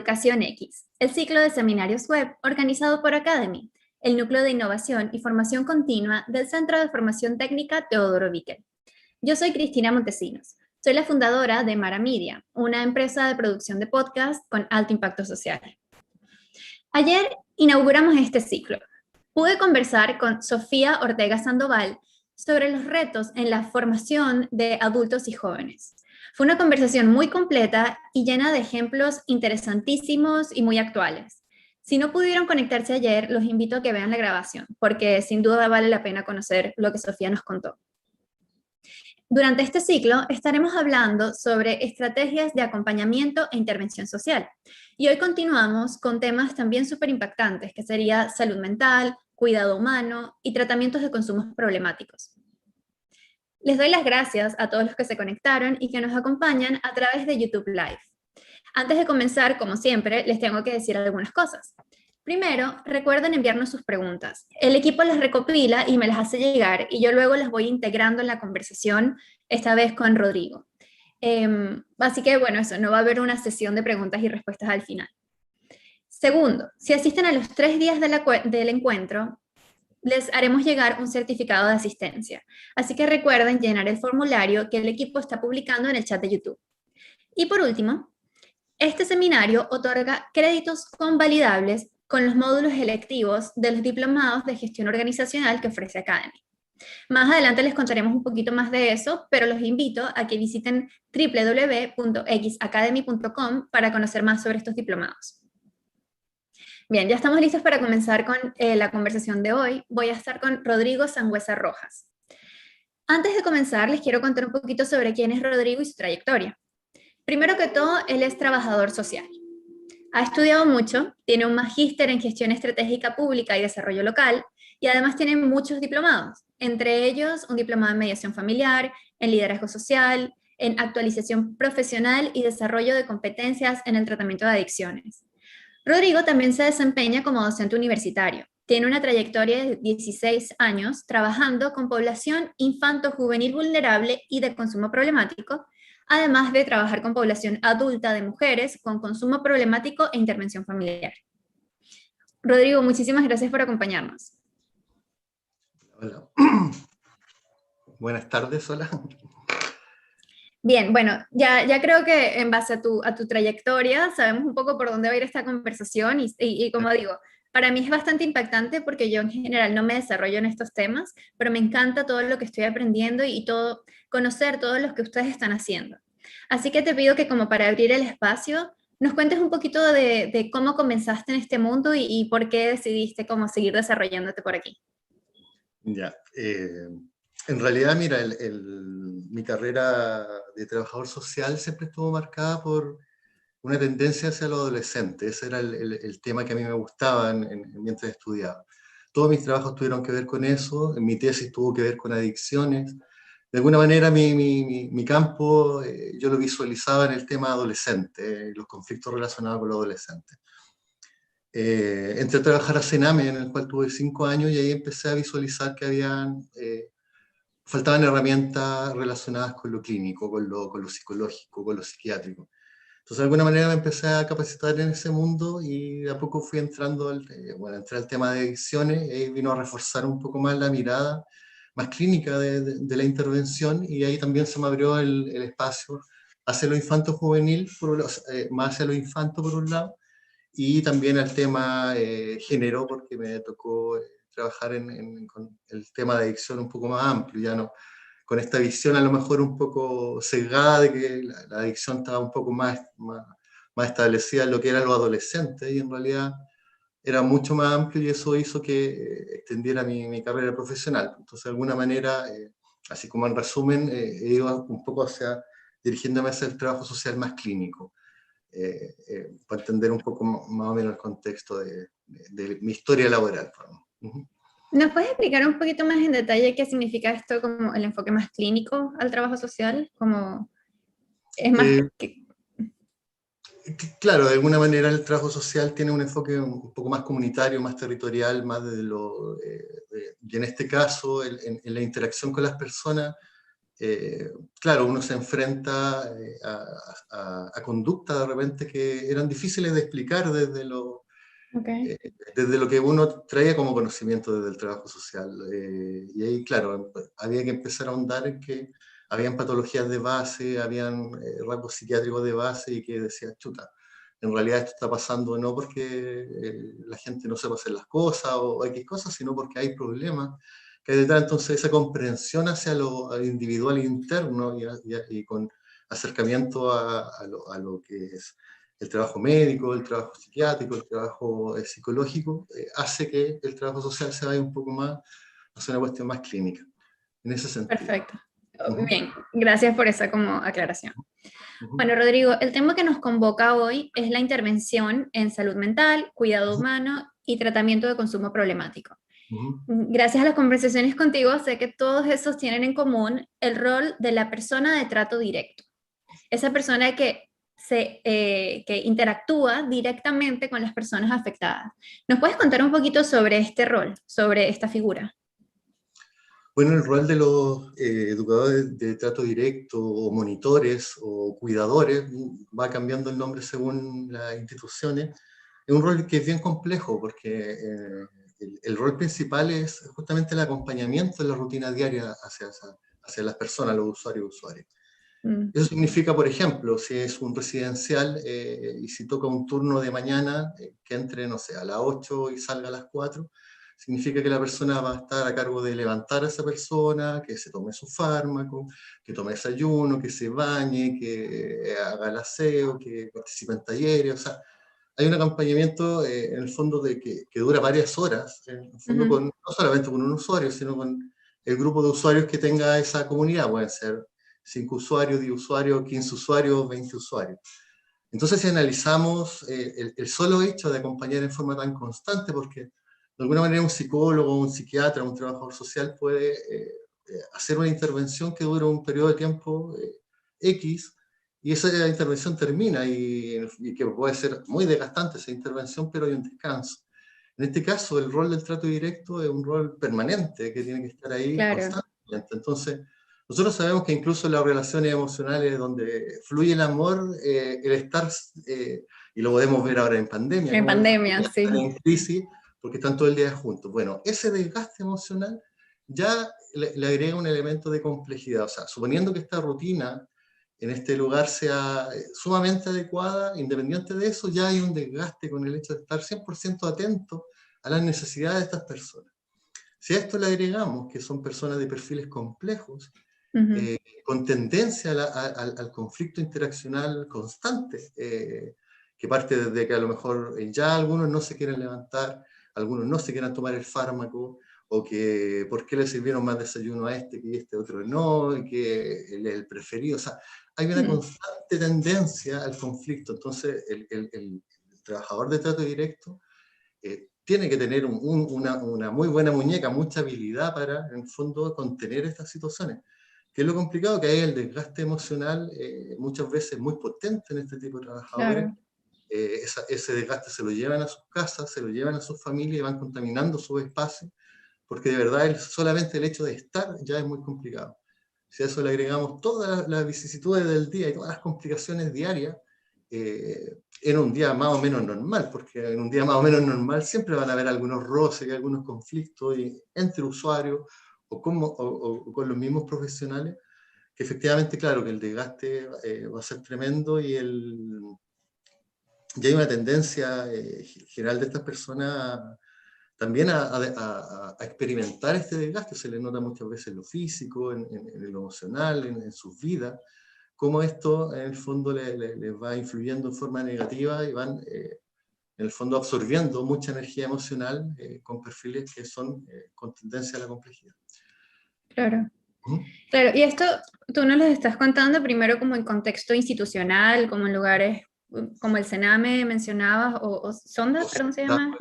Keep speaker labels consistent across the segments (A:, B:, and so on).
A: Educación X, el ciclo de seminarios web organizado por Academy, el núcleo de innovación y formación continua del Centro de Formación Técnica Teodoro Bickel. Yo soy Cristina Montesinos, soy la fundadora de Mara Media, una empresa de producción de podcast con alto impacto social. Ayer inauguramos este ciclo. Pude conversar con Sofía Ortega Sandoval sobre los retos en la formación de adultos y jóvenes. Fue una conversación muy completa y llena de ejemplos interesantísimos y muy actuales. Si no pudieron conectarse ayer, los invito a que vean la grabación, porque sin duda vale la pena conocer lo que Sofía nos contó. Durante este ciclo estaremos hablando sobre estrategias de acompañamiento e intervención social. Y hoy continuamos con temas también súper impactantes, que sería salud mental, cuidado humano y tratamientos de consumos problemáticos. Les doy las gracias a todos los que se conectaron y que nos acompañan a través de YouTube Live. Antes de comenzar, como siempre, les tengo que decir algunas cosas. Primero, recuerden enviarnos sus preguntas. El equipo las recopila y me las hace llegar y yo luego las voy integrando en la conversación, esta vez con Rodrigo. Así que, bueno, eso, no va a haber una sesión de preguntas y respuestas al final. Segundo, si asisten a los 3 días del encuentro, les haremos llegar un certificado de asistencia. Así que recuerden llenar el formulario que el equipo está publicando en el chat de YouTube. Y por último, este seminario otorga créditos convalidables con los módulos electivos de los diplomados de gestión organizacional que ofrece Academy. Más adelante les contaremos un poquito más de eso, pero los invito a que visiten www.xacademy.com para conocer más sobre estos diplomados. Bien, ya estamos listos para comenzar con la conversación de hoy. Voy a estar con Rodrigo Sangüesa Rojas. Antes de comenzar, les quiero contar un poquito sobre quién es Rodrigo y su trayectoria. Primero que todo, él es trabajador social. Ha estudiado mucho, tiene un magíster en gestión estratégica pública y desarrollo local, y además tiene muchos diplomados, entre ellos un diplomado en mediación familiar, en liderazgo social, en actualización profesional y desarrollo de competencias en el tratamiento de adicciones. Rodrigo también se desempeña como docente universitario. Tiene una trayectoria de 16 años trabajando con población infanto-juvenil vulnerable y de consumo problemático, además de trabajar con población adulta de mujeres con consumo problemático e intervención familiar. Rodrigo, muchísimas gracias por acompañarnos.
B: Hola. Buenas tardes, hola.
A: Bien, bueno, ya creo que en base a tu trayectoria sabemos un poco por dónde va a ir esta conversación y como digo, para mí es bastante impactante porque yo en general no me desarrollo en estos temas, pero me encanta todo lo que estoy aprendiendo y conocer todo lo que ustedes están haciendo. Así que te pido que como para abrir el espacio, nos cuentes un poquito de cómo comenzaste en este mundo y por qué decidiste cómo seguir desarrollándote por aquí.
B: Ya, en realidad, mira, mi carrera de trabajador social siempre estuvo marcada por una tendencia hacia lo adolescente. Ese era el tema que a mí me gustaba mientras estudiaba. Todos mis trabajos tuvieron que ver con eso, mi tesis tuvo que ver con adicciones. De alguna manera mi campo yo lo visualizaba en el tema adolescente, los conflictos relacionados con los adolescentes. Entré a trabajar a Sename, en el cual tuve 5 años, y ahí empecé a visualizar que faltaban herramientas relacionadas con lo clínico, con lo psicológico, con lo psiquiátrico. Entonces, de alguna manera me empecé a capacitar en ese mundo y de a poco fui entrando, entré al tema de adicciones, y vino a reforzar un poco más la mirada más clínica de la intervención, y ahí también se me abrió el espacio hacia lo infanto-juvenil, más hacia lo infanto por un lado, y también al tema género, porque me tocó trabajar con el tema de adicción un poco más amplio, ya no con esta visión a lo mejor un poco sesgada de que la adicción estaba un poco más establecida en lo que era lo adolescente, y en realidad era mucho más amplio, y eso hizo que extendiera mi carrera profesional. Entonces, de alguna manera, así como en resumen, he ido un poco dirigiéndome hacia el trabajo social más clínico. Para entender un poco más o menos el contexto de mi historia laboral.
A: ¿Nos puedes explicar un poquito más en detalle qué significa esto, como el enfoque más clínico al trabajo social? Como es más
B: Claro, de alguna manera el trabajo social tiene un enfoque un poco más comunitario, más territorial, y en este caso, en la interacción con las personas, claro, uno se enfrenta a conductas de repente que eran difíciles de explicar
A: Okay.
B: desde lo que uno traía como conocimiento desde el trabajo social. Y ahí, claro, había que empezar a ahondar en que habían patologías de base, habían rasgos psiquiátricos de base y que decía, chuta, en realidad esto está pasando no porque la gente no sepa hacer las cosas o X cosas, sino porque hay problemas que hay detrás. Entonces esa comprensión hacia lo individual interno y con acercamiento a lo que es el trabajo médico, el trabajo psiquiátrico, el trabajo psicológico, hace que el trabajo social se vaya un poco más hacia una cuestión más clínica, en ese sentido.
A: Perfecto.
B: Ujú,
A: Bien, gracias por esa como aclaración.
B: ujú,
A: Bueno, Rodrigo, el tema que nos convoca hoy es la intervención en salud mental, cuidado
B: ujú,
A: humano y tratamiento de consumo problemático.
B: ujú,
A: Gracias a las conversaciones contigo, sé que todos esos tienen en común el rol de la persona de trato directo, esa persona que interactúa directamente con las personas afectadas. ¿Nos puedes contar un poquito sobre este rol, sobre esta figura?
B: bueno, el rol de los educadores de trato directo o monitores o cuidadores, va cambiando el nombre según las instituciones, es un rol que es bien complejo porque el rol principal es justamente el acompañamiento en la rutina diaria hacia las personas, los usuarios y usuarias.
A: Mm.
B: Eso significa, por ejemplo, si es un residencial y si toca un turno de mañana, que entre, no sé, a las 8 y salga a las 4, significa que la persona va a estar a cargo de levantar a esa persona, que se tome su fármaco, que tome desayuno, que se bañe, que haga el aseo, que participe en talleres. O sea, hay un acompañamiento en el fondo que dura varias horas, en el fondo
A: Ujú.
B: no solamente con un usuario, sino con el grupo de usuarios que tenga esa comunidad. Pueden ser 5 usuarios, 10 usuarios, 15 usuarios, 20 usuarios. Entonces, si analizamos el solo hecho de acompañar en forma tan constante, porque de alguna manera un psicólogo, un psiquiatra, un trabajador social puede hacer una intervención que dura un periodo de tiempo X, y esa intervención termina, y que puede ser muy desgastante esa intervención, pero hay un descanso. En este caso, el rol del trato directo es un rol permanente que tiene que estar ahí
A: Claro,
B: constantemente. Entonces, nosotros sabemos que incluso en las relaciones emocionales donde fluye el amor, el estar, y lo podemos ver ahora en pandemia,
A: en
B: como las
A: pandemia,
B: familias están
A: sí.
B: en crisis porque están todo el día juntos. Bueno, ese desgaste emocional ya le agrega un elemento de complejidad. O sea, suponiendo que esta rutina en este lugar sea sumamente adecuada, independiente de eso, ya hay un desgaste con el hecho de estar 100% atento a las necesidades de estas personas. Si a esto le agregamos que son personas de perfiles complejos,
A: Ujú.
B: eh, con tendencia al conflicto interaccional constante, que parte desde que a lo mejor ya algunos no se quieren levantar, algunos no se quieren tomar el fármaco, o que por qué le sirvieron más desayuno a este que a este otro no, y que el preferido. O sea, hay una
A: Mm.
B: constante tendencia al conflicto. Entonces, el trabajador de trato directo tiene que tener una muy buena muñeca, mucha habilidad para, en el fondo, contener estas situaciones. Que es lo complicado, que hay el desgaste emocional muchas veces muy potente en este tipo de trabajadores.
A: Claro.
B: Ese desgaste se lo llevan a sus casas, se lo llevan a sus familias y van contaminando sus espacios, porque de verdad solamente el hecho de estar ya es muy complicado. Si a eso le agregamos todas las vicisitudes del día y todas las complicaciones diarias, en un día más o menos normal, porque en un día más o menos normal siempre van a haber algunos roces y algunos conflictos entre usuarios o con los mismos profesionales, que efectivamente, claro, que el desgaste va a ser tremendo y hay una tendencia general de estas personas también a experimentar este desgaste. Se les nota muchas veces en lo físico, en lo emocional, en sus vidas, cómo esto en el fondo les va influyendo en forma negativa y van en el fondo absorbiendo mucha energía emocional con perfiles que son con tendencia a la complejidad.
A: Claro.
B: Ujú.
A: Claro, y esto tú nos lo estás contando primero como en contexto institucional, como en lugares como el Sename mencionabas, o Sonda,
B: O sea,
A: perdón, se llama.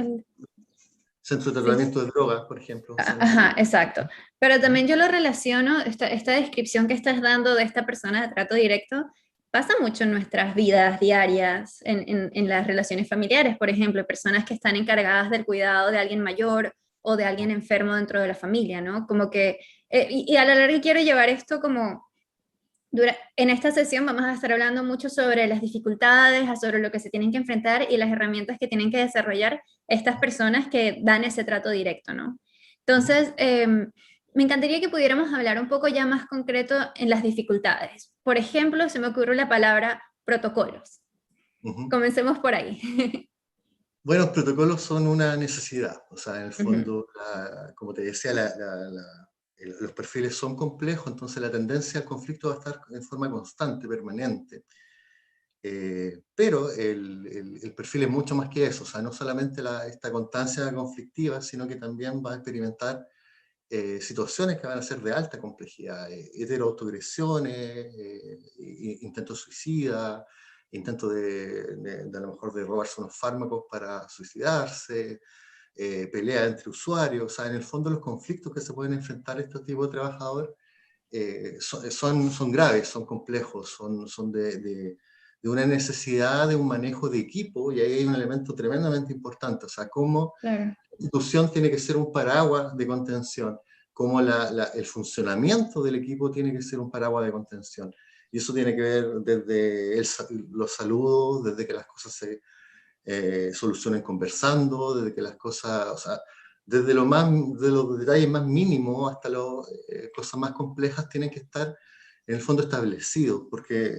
B: centro de
A: Sí.
B: tratamiento de drogas, por ejemplo, son
A: Ajá,
B: así.
A: exacto. Pero
B: Ujú.
A: también yo lo relaciono, esta descripción que estás dando de esta persona de trato directo, pasa mucho en nuestras vidas diarias, en las relaciones familiares, por ejemplo, personas que están encargadas del cuidado de alguien mayor o de alguien enfermo dentro de la familia, ¿no? Como que, y a la larga quiero llevar esto como En esta sesión vamos a estar hablando mucho sobre las dificultades, sobre lo que se tienen que enfrentar y las herramientas que tienen que desarrollar estas personas que dan ese trato directo, ¿no?
B: Ujú,
A: Entonces, me encantaría que pudiéramos hablar un poco ya más concreto en las dificultades. Por ejemplo, se me ocurre la palabra protocolos.
B: ujú.
A: Comencemos por ahí.
B: Bueno, los protocolos son una necesidad, o sea, en el
A: Ujú,
B: fondo, como te decía, los perfiles son complejos, entonces la tendencia al conflicto va a estar en forma constante, permanente. Pero el perfil es mucho más que eso, o sea, no solamente esta constancia conflictiva, sino que también va a experimentar situaciones que van a ser de alta complejidad, heteroautogresiones, intentos suicidas, intentos de a lo mejor de robarse unos fármacos para suicidarse, peleas entre usuarios, o sea, en el fondo los conflictos que se pueden enfrentar estos tipos de trabajadores son graves, son complejos, son de una necesidad de un manejo de equipo, y ahí hay un elemento tremendamente importante, o sea, cómo
A: claro.
B: la institución tiene que ser un paraguas de contención, cómo el funcionamiento del equipo tiene que ser un paraguas de contención. Y eso tiene que ver desde los saludos, desde que las cosas se solucionen conversando, desde que las cosas, o sea, desde de los detalles más mínimos hasta las cosas más complejas tienen que estar en el fondo establecidos, porque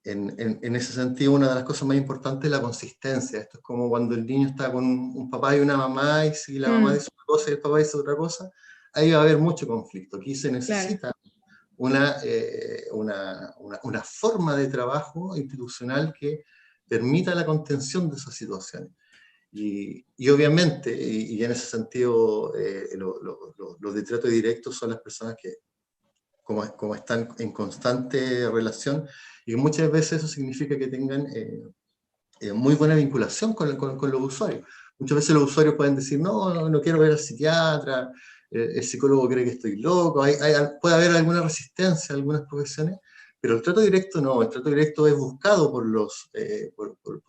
B: en ese sentido una de las cosas más importantes es la consistencia. Esto es como cuando el niño está con un papá y una mamá, y si la mamá
A: Mm,
B: dice una cosa y el papá dice otra cosa, ahí va a haber mucho conflicto. Aquí se
A: claro.
B: necesita una forma de trabajo institucional que permita la contención de esas situaciones. Y obviamente, y en ese sentido, los de trato directo son las personas que, como están en constante relación, y muchas veces eso significa que tengan muy buena vinculación con los usuarios. Muchas veces los usuarios pueden decir, no, no, no quiero ver al psiquiatra, el psicólogo cree que estoy loco, puede haber alguna resistencia a algunas profesiones, pero el trato directo no, el trato directo es buscado por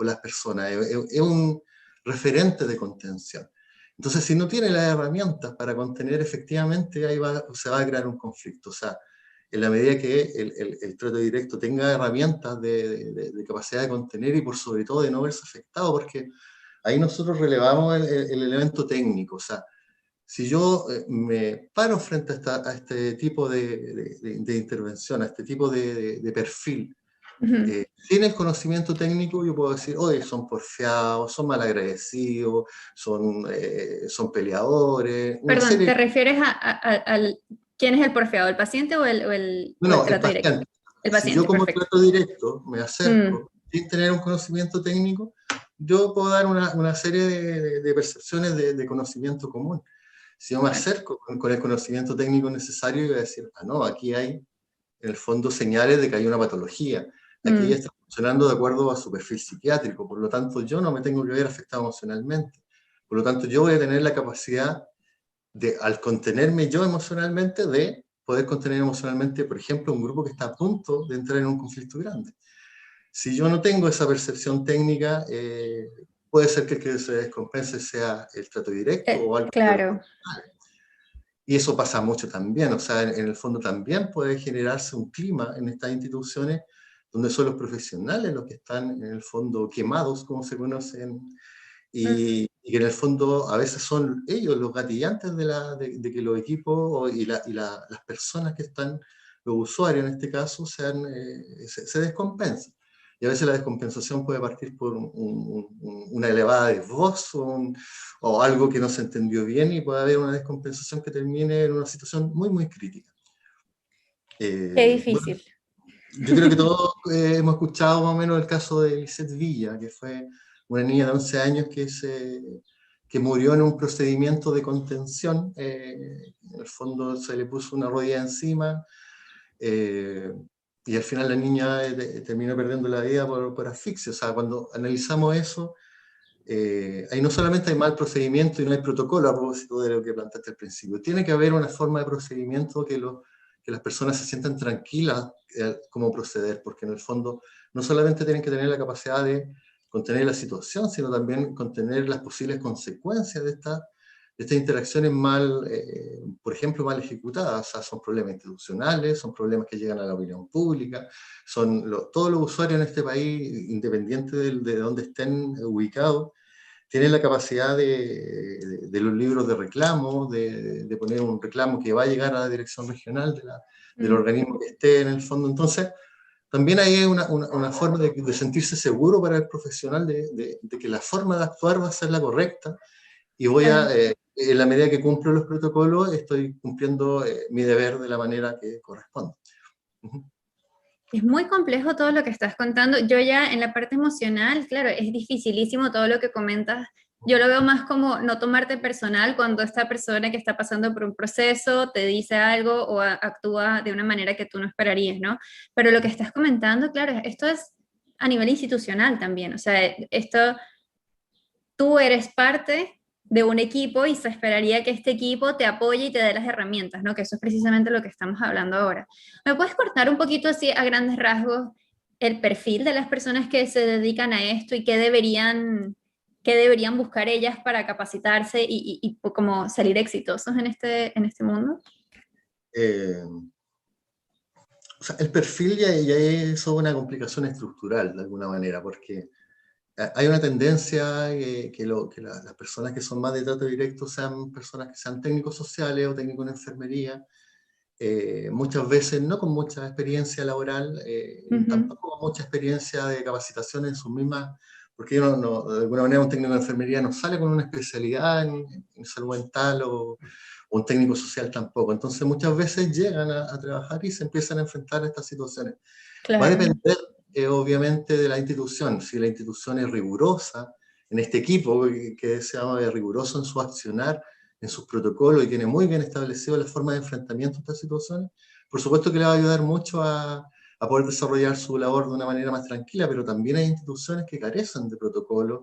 B: las personas, es un referente de contención. Entonces, si no tiene las herramientas para contener efectivamente, se va a crear un conflicto. O sea, en la medida que el trato directo tenga herramientas de capacidad de contener y por sobre todo de no verse afectado, porque ahí nosotros relevamos el elemento técnico. O sea, si yo me paro frente a este tipo de intervención, a este tipo de perfil,
A: Ujú.
B: sin el conocimiento técnico, yo puedo decir, oye, son porfiados, son malagradecidos, son peleadores, una
A: Perdón,
B: serie.
A: ¿te refieres al quién es el porfiado, el paciente o el
B: No, el
A: trato directo?
B: paciente.
A: El
B: Si yo
A: paciente,
B: como
A: perfecto.
B: trato directo me
A: Mm,
B: acerco sin tener un conocimiento técnico, yo puedo dar una serie de percepciones de conocimiento común. Si yo me
A: claro.
B: acerco con el conocimiento técnico necesario, yo voy a decir, ah, no, aquí hay en el fondo señales de que hay una patología. Aquí ella
A: Mm,
B: está funcionando de acuerdo a su perfil psiquiátrico, por lo tanto yo no me tengo que ver afectado emocionalmente. Por lo tanto, yo voy a tener la capacidad al contenerme yo emocionalmente, de poder contener emocionalmente, por ejemplo, un grupo que está a punto de entrar en un conflicto grande. Si yo no tengo esa percepción técnica, puede ser que el que se descompense sea el trato directo o algo de lo
A: claro.
B: contrario. Y eso pasa mucho también, o sea, en el fondo también puede generarse un clima en estas instituciones donde son los profesionales los que están en el fondo quemados, como se conocen,
A: Mm,
B: y que en el fondo a veces son ellos los gatillantes de que los equipos las personas que están, los usuarios en este caso, se descompensan. Y a veces la descompensación puede partir por una elevada de voz o algo que no se entendió bien, y puede haber una descompensación que termine en una situación muy, muy crítica.
A: qué
B: Bueno,
A: difícil.
B: yo creo que todos hemos escuchado más o menos el caso de Lisette Villa, que fue una niña de 11 años que murió en un procedimiento de contención. En el fondo se le puso una rodilla encima, eh, y al final la niña terminó perdiendo la vida por asfixia. O sea, cuando analizamos eso, ahí no solamente hay mal procedimiento y no hay protocolo, a propósito de lo que planteaste al principio. Tiene que haber una forma de procedimiento que las personas se sientan tranquilas cómo proceder, porque en el fondo no solamente tienen que tener la capacidad de contener la situación, sino también contener las posibles consecuencias estas interacciones mal, por ejemplo, mal ejecutadas. O sea, son problemas institucionales, son problemas que llegan a la opinión pública, son todos los usuarios en este país, independiente de dónde estén ubicados, tienen la capacidad de los libros de reclamo, de poner un reclamo que va a llegar a la dirección regional del organismo que esté en el fondo. Entonces, también hay una forma de sentirse seguro para el profesional de que la forma de actuar va a ser la correcta, y voy a, en la medida que cumplo los protocolos, estoy cumpliendo mi deber de la manera que corresponde.
A: Es muy complejo todo lo que estás contando. Yo ya en la parte emocional, claro, es dificilísimo todo lo que comentas. Yo lo veo más como no tomarte personal cuando esta persona que está pasando por un proceso te dice algo o actúa de una manera que tú no esperarías, ¿no? Pero lo que estás comentando, claro, esto es a nivel institucional también. O sea, esto, tú eres parte de un equipo y se esperaría que este equipo te apoye y te dé las herramientas, ¿no? Que eso es precisamente lo que estamos hablando ahora. ¿Me puedes cortar un poquito así a grandes rasgos el perfil de las personas que se dedican a esto y qué deberían buscar ellas para capacitarse y como salir exitosos en este mundo?
B: Eh, o sea, el perfil ya es una complicación estructural, de alguna manera, porque hay una tendencia que las personas que son más de trato directo sean personas que sean técnicos sociales o técnicos en enfermería, muchas veces no con mucha experiencia laboral, tampoco con mucha experiencia de capacitación en sus mismas, porque de alguna manera un técnico de enfermería no sale con una especialidad en salud mental, o un técnico social tampoco. Entonces muchas veces llegan a trabajar y se empiezan a enfrentar a estas situaciones. Va a
A: Claro,
B: depender, obviamente, de la institución. Si la institución es rigurosa en este equipo, que se llama riguroso en su accionar, en sus protocolos, y tiene muy bien establecido la forma de enfrentamiento a estas situaciones, por supuesto que le va a ayudar mucho a poder desarrollar su labor de una manera más tranquila. Pero también hay instituciones que carecen de protocolos,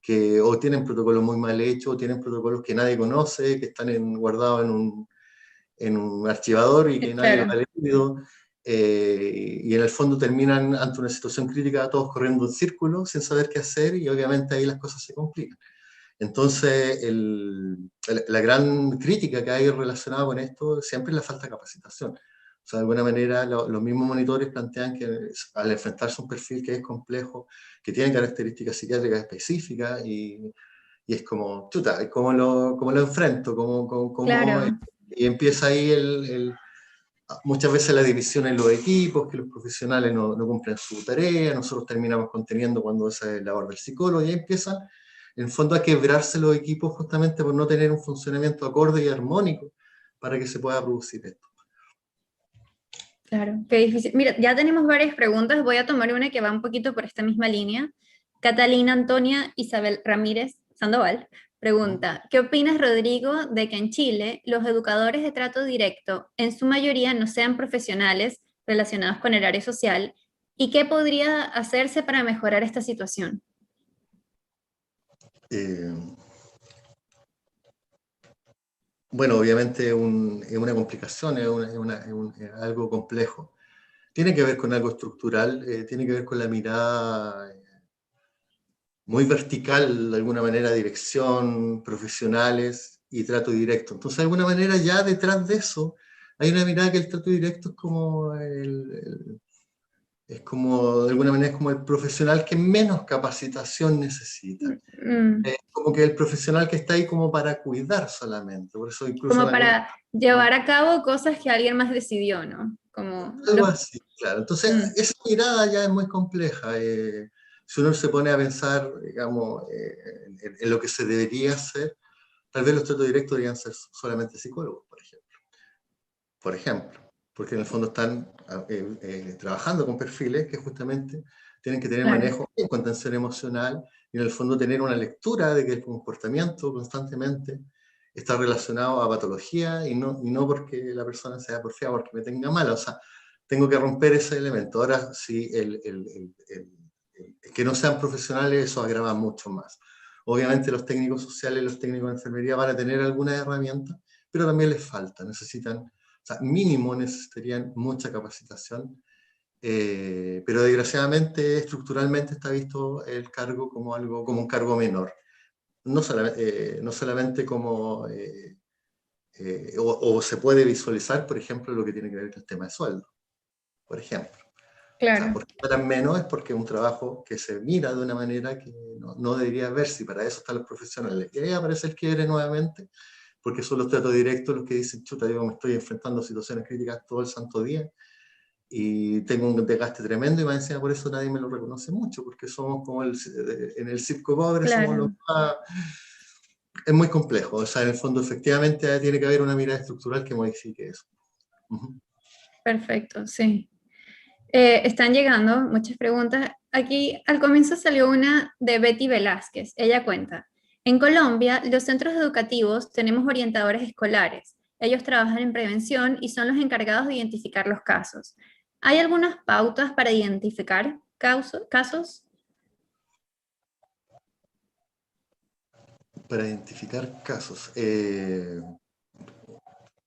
B: que o tienen protocolos muy mal hechos, o tienen protocolos que nadie conoce, que están guardados en un archivador y que nadie lo ha
A: claro,
B: leído, y en el fondo terminan ante una situación crítica todos corriendo en círculo sin saber qué hacer, y obviamente ahí las cosas se complican. Entonces, la gran crítica que hay relacionada con esto siempre es la falta de capacitación. O sea, de alguna manera los mismos monitores plantean que al enfrentarse a un perfil que es complejo, que tiene características psiquiátricas específicas, y es como, chuta, ¿cómo lo enfrento?
A: claro.
B: Y empieza ahí muchas veces la división en los equipos, que los profesionales no cumplen su tarea, nosotros terminamos conteniendo cuando esa es la labor del psicólogo, y ahí empiezan, en el fondo, a quebrarse los equipos justamente por no tener un funcionamiento acorde y armónico para que se pueda producir esto.
A: Claro, qué difícil. Mira, ya tenemos varias preguntas. Voy a tomar una que va un poquito por esta misma línea. Catalina Antonia Isabel Ramírez Sandoval pregunta, ¿qué opinas, Rodrigo, de que en Chile los educadores de trato directo en su mayoría no sean profesionales relacionados con el área social? ¿Y qué podría hacerse para mejorar esta situación?
B: Eh, bueno, obviamente es una complicación, es algo complejo. Tiene que ver con algo estructural, tiene que ver con la mirada muy vertical, de alguna manera, dirección, profesionales y trato directo. Entonces, de alguna manera, ya detrás de eso, hay una mirada que el trato directo es como es como, de alguna manera, es como el profesional que menos capacitación necesita.
A: Mm,
B: Como que el profesional que está ahí como para cuidar solamente. Por eso incluso en
A: como
B: algunas...
A: para llevar a cabo cosas que alguien más decidió, ¿no? Como
B: Algo
A: los...
B: así, claro. Entonces,
A: Mm,
B: esa mirada ya es muy compleja. Si uno se pone a pensar, digamos, en lo que se debería hacer, tal vez los tratos directos deberían ser solamente psicólogos, por ejemplo. Por ejemplo, porque en el fondo están trabajando con perfiles que justamente tienen que tener
A: claro.
B: manejo en contención emocional, y en el fondo tener una lectura de que el comportamiento constantemente está relacionado a patología, y no porque la persona sea porfiada, porque me tenga mala. O sea, tengo que romper ese elemento. Ahora, si el que no sean profesionales, eso agrava mucho más. Obviamente los técnicos sociales, los técnicos de enfermería van a tener algunas herramientas, pero también les falta, necesitan, o sea, mínimo necesitarían mucha capacitación, pero desgraciadamente, estructuralmente está visto el cargo como algo, como un cargo menor. no solamente como, o se puede visualizar, por ejemplo, lo que tiene que ver con el tema de sueldo, por ejemplo. O sea,
A: Claro,
B: ¿por qué pagan menos? Es porque es un trabajo que se mira de una manera que no debería verse, y para eso están los profesionales. Y ahí aparece el quiebre nuevamente, porque son los tratos directos los que dicen, chuta, yo me estoy enfrentando a situaciones críticas todo el santo día, y tengo un desgaste tremendo, y más encima por eso nadie me lo reconoce mucho, porque somos como en el circo pobre, somos los
A: claro.
B: más... Es muy complejo, o sea, en el fondo efectivamente tiene que haber una mirada estructural que modifique eso. Ujú.
A: Perfecto, sí. Están llegando muchas preguntas. Aquí al comienzo salió una de Betty Velázquez. Ella cuenta, en Colombia los centros educativos tenemos orientadores escolares. Ellos trabajan en prevención y son los encargados de identificar los casos. ¿Hay algunas pautas para identificar casos?
B: Para identificar casos.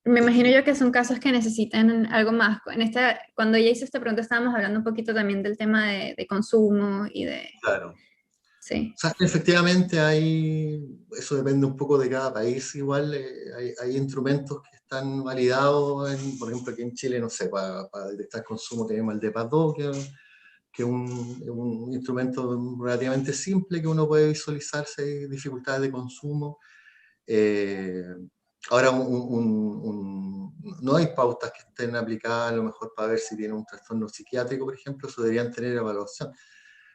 A: Me imagino yo que son casos que necesitan algo más. Cuando ella hizo esta pregunta estábamos hablando un poquito también del tema de consumo y de...
B: Claro.
A: Sí,
B: O sea, efectivamente eso depende un poco de cada país, igual hay instrumentos que están validados, por ejemplo, aquí en Chile, no sé, para detectar consumo tenemos el DEPA-2, que es un instrumento relativamente simple que uno puede visualizar si hay dificultades de consumo. Eh, Ahora, no hay pautas que estén aplicadas a lo mejor para ver si tiene un trastorno psiquiátrico, por ejemplo, eso deberían tener evaluación.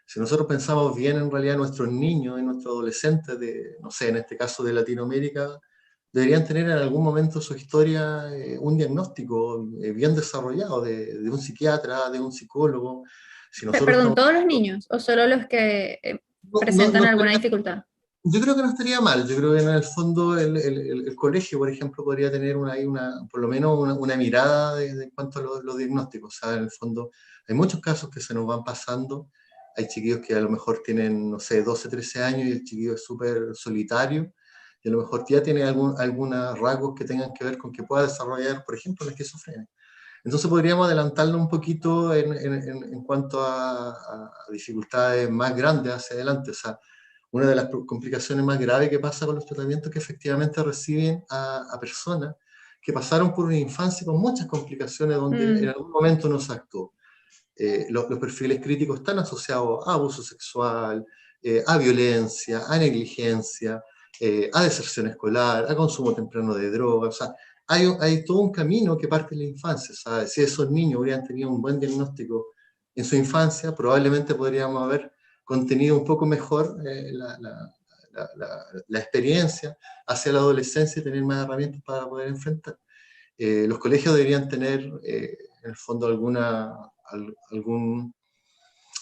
B: Si nosotros pensamos bien, en realidad nuestros niños y nuestros adolescentes, no sé, en este caso de Latinoamérica, deberían tener en algún momento su historia un diagnóstico bien desarrollado de un psiquiatra, de un psicólogo. Si nosotros
A: Perdón,
B: estamos...
A: ¿todos los niños o solo los que
B: No
A: presentan alguna
B: estaría...
A: dificultad?
B: Yo creo que no estaría mal. Yo creo que en el fondo el colegio, por ejemplo, podría tener por lo menos una mirada en cuanto a los diagnósticos. O sea, en el fondo hay muchos casos que se nos van pasando. Hay chiquillos que a lo mejor tienen, no sé, 12, 13 años y el chiquillo es súper solitario y a lo mejor ya tiene algunos rasgos que tengan que ver con que pueda desarrollar, por ejemplo, la esquizofrenia. Entonces podríamos adelantarlo un poquito en cuanto a dificultades más grandes hacia adelante. O sea, una de las complicaciones más graves que pasa con los tratamientos es que efectivamente reciben a personas que pasaron por una infancia con muchas complicaciones donde en
A: Mm,
B: algún momento no se actuó. Los perfiles críticos están asociados a abuso sexual, a violencia, a negligencia, a deserción escolar, a consumo temprano de drogas. O sea, hay todo un camino que parte de la infancia. ¿Sabes? Si esos niños hubieran tenido un buen diagnóstico en su infancia, probablemente podríamos haber contenido un poco mejor la experiencia hacia la adolescencia y tener más herramientas para poder enfrentar. Los colegios deberían tener, en el fondo, algún,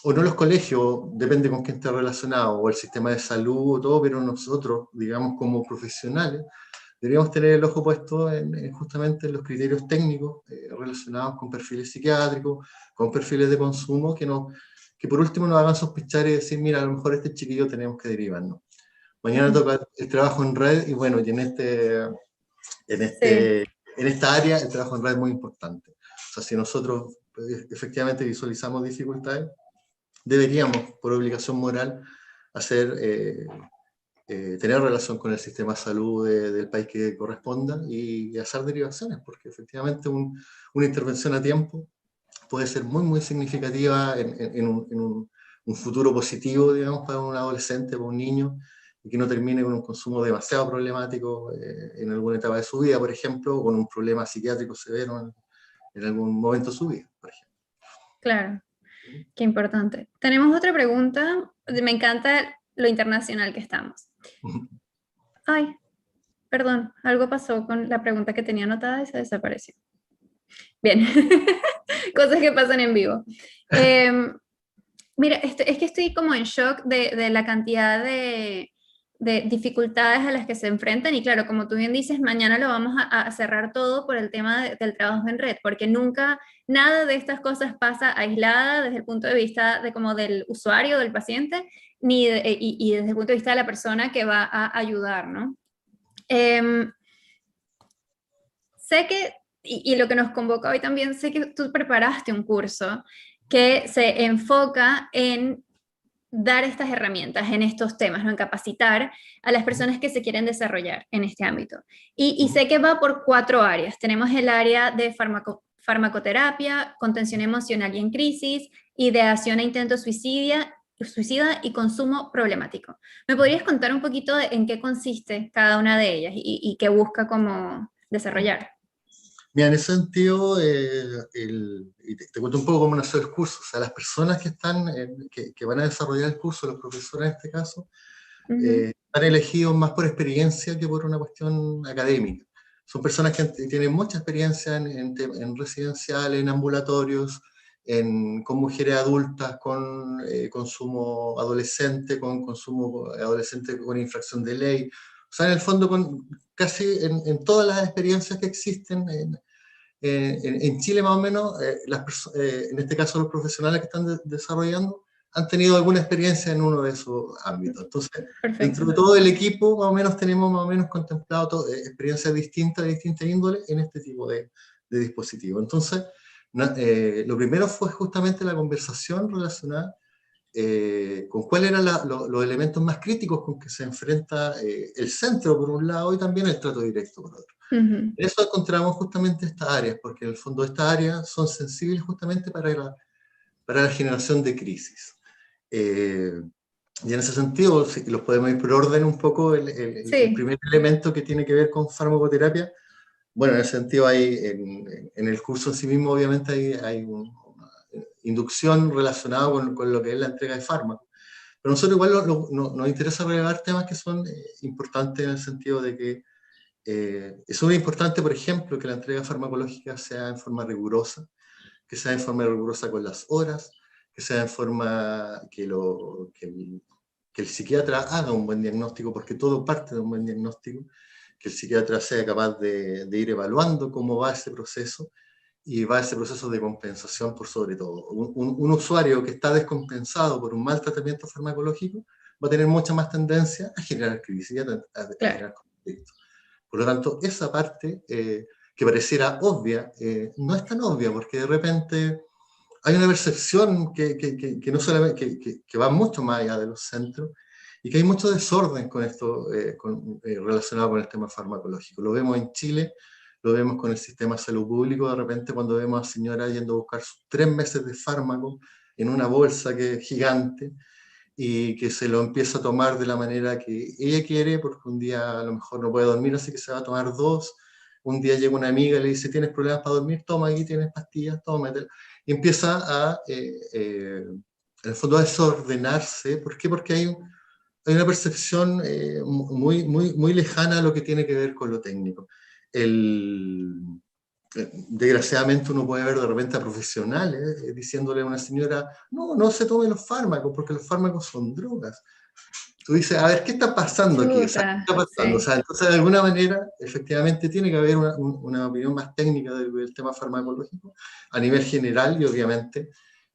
B: o no los colegios, depende con quién esté relacionado, o el sistema de salud o todo, pero nosotros, digamos, como profesionales, deberíamos tener el ojo puesto justamente en los criterios técnicos relacionados con perfiles psiquiátricos, con perfiles de consumo, que por último nos hagan sospechar y decir, mira, a lo mejor este chiquillo tenemos que derivarnos. Mañana
A: mm,
B: toca el trabajo en red y bueno, y en,
A: sí,
B: este, en esta área el trabajo en red es muy importante. O sea, si nosotros efectivamente visualizamos dificultades, deberíamos, por obligación moral, tener relación con el sistema de salud del país que corresponda y hacer derivaciones, porque efectivamente una intervención a tiempo puede ser muy, muy significativa en un futuro positivo, digamos, para un adolescente, para un niño, y que no termine con un consumo demasiado problemático en alguna etapa de su vida, por ejemplo, o con un problema psiquiátrico severo en algún momento de su vida, por ejemplo.
A: claro, qué importante. Tenemos otra pregunta. Me encanta lo internacional que estamos. Ay, perdón, algo pasó con la pregunta que tenía anotada y se desapareció. Bien, cosas que pasan en vivo. Em, Mira, es que estoy como en shock de la cantidad de dificultades a las que se enfrentan y claro, como tú bien dices, mañana lo vamos a cerrar todo por el tema del trabajo en red, porque nunca, nada de estas cosas pasa aislada desde el punto de vista de como del usuario, del paciente, y desde el punto de vista de la persona que va a ayudar, ¿no? Em, Sé que, y lo que nos convoca hoy también, sé que tú preparaste un curso que se enfoca en dar estas herramientas en estos temas, ¿no? En capacitar a las personas que se quieren desarrollar en este ámbito. Y sé que va por 4 áreas. Tenemos el área de farmacoterapia, contención emocional y en crisis, ideación e intento suicida y consumo problemático. ¿Me podrías contar un poquito en qué consiste cada una de ellas y qué busca como desarrollar?
B: Mira, en ese sentido, y te cuento un poco cómo nació el curso. O sea, las personas que están, que van a desarrollar el curso, los profesores en este caso, están elegidos más por experiencia que por una cuestión académica. Son personas que tienen mucha experiencia en residenciales, en ambulatorios, con mujeres adultas, con consumo adolescente, con consumo adolescente con infracción de ley. O sea, en el fondo, casi en todas las experiencias que existen en Chile, más o menos, en este caso los profesionales que están desarrollando, han tenido alguna experiencia en uno de esos ámbitos. Entonces, dentro
A: Perfecto.
B: de todo el equipo, más o menos tenemos más o menos contemplado experiencias distintas, de distinta índole, en este tipo de dispositivos. Entonces, lo primero fue justamente la conversación relacionada con cuáles eran los elementos más críticos con que se enfrenta el centro, por un lado, y también el trato directo, por otro. En eso encontramos justamente estas áreas, porque en el fondo estas áreas son sensibles justamente para la generación de crisis. Y en ese sentido, si los podemos ir por orden un poco, el
A: Sí,
B: primer elemento que tiene que ver con farmacoterapia, bueno, en ese sentido en el curso en sí mismo obviamente hay una inducción relacionada con lo que es la entrega de fármacos. Pero nosotros igual nos interesa relevar temas que son importantes en el sentido de que es muy importante, por ejemplo, que la entrega farmacológica sea en forma rigurosa, que sea en forma rigurosa con las horas, que sea en forma que el psiquiatra haga un buen diagnóstico, porque todo parte de un buen diagnóstico, que el psiquiatra sea capaz de ir evaluando cómo va ese proceso y va ese proceso de compensación por sobre todo. Un usuario que está descompensado por un mal tratamiento farmacológico va a tener mucha más tendencia a generar crisis y a
A: claro.
B: generar conflictos. Por lo tanto, esa parte que pareciera obvia, no es tan obvia, porque de repente hay una percepción que no solamente, que va mucho más allá de los centros, y que hay mucho desorden con esto relacionado con el tema farmacológico. Lo vemos en Chile, lo vemos con el sistema de salud público, de repente cuando vemos a señora yendo a buscar sus 3 meses de fármaco en una bolsa que es gigante, y que se lo empieza a tomar de la manera que ella quiere, porque un día a lo mejor no puede dormir, así que se va a tomar 2. Un día llega una amiga y le dice, ¿tienes problemas para dormir? Toma, aquí tienes pastillas, tómatela. Y empieza en el fondo a desordenarse. ¿Por qué? Porque hay una percepción muy lejana a lo que tiene que ver con lo técnico. El, Desgraciadamente uno puede ver de repente a profesionales diciéndole a una señora, no se tome los fármacos porque los fármacos son drogas. Tú dices, a ver, ¿qué está pasando aquí? O sea, ¿qué
A: Chuta,
B: está pasando? O
A: sí.
B: sea, entonces de alguna manera, efectivamente, tiene que haber una opinión más técnica del tema farmacológico a nivel general y obviamente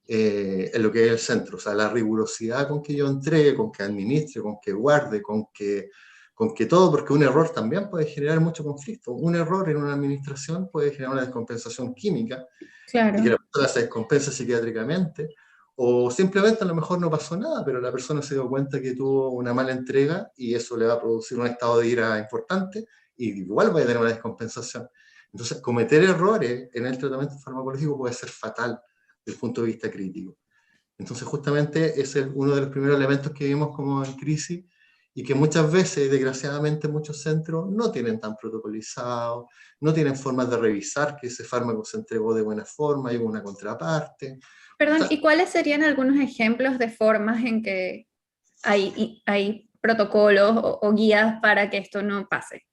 B: en lo que es el centro. O sea, la rigurosidad con que yo entregue, con que administre, con que guarde, con que todo, porque un error también puede generar mucho conflicto. Un error en una administración puede generar una descompensación química y que
A: Claro.
B: la persona se descompensa psiquiátricamente, o simplemente a lo mejor no pasó nada, pero la persona se dio cuenta que tuvo una mala entrega y eso le va a producir un estado de ira importante y igual va a tener una descompensación. Entonces, cometer errores en el tratamiento farmacológico puede ser fatal desde el punto de vista crítico. Entonces, justamente ese es uno de los primeros elementos que vimos como en crisis y que muchas veces, desgraciadamente, muchos centros no tienen tan protocolizado, no tienen formas de revisar que ese fármaco se entregó de buena forma, hay una contraparte. O
A: Perdón,
B: sea,
A: ¿y cuáles serían algunos ejemplos de formas en que hay protocolos o guías para que esto no pase?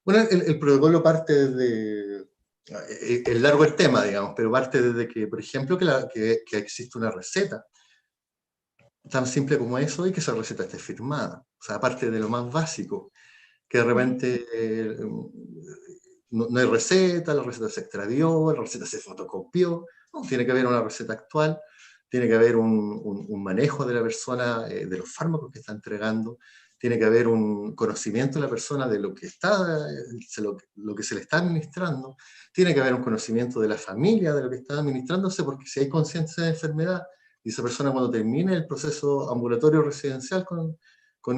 B: bueno, el protocolo parte desde, es largo el tema, digamos, pero parte desde que, por ejemplo, que existe una receta tan simple como eso y que esa receta esté firmada. O sea, aparte de lo más básico, que de repente no hay receta, la receta se extravió, la receta se fotocopió, no, tiene que haber una receta actual, tiene que haber un manejo de la persona, de los fármacos que está entregando, tiene que haber un conocimiento de la persona de lo que lo que se le está administrando, tiene que haber un conocimiento de la familia de lo que está administrándose, porque si hay conciencia de enfermedad, y esa persona cuando termine el proceso ambulatorio residencial con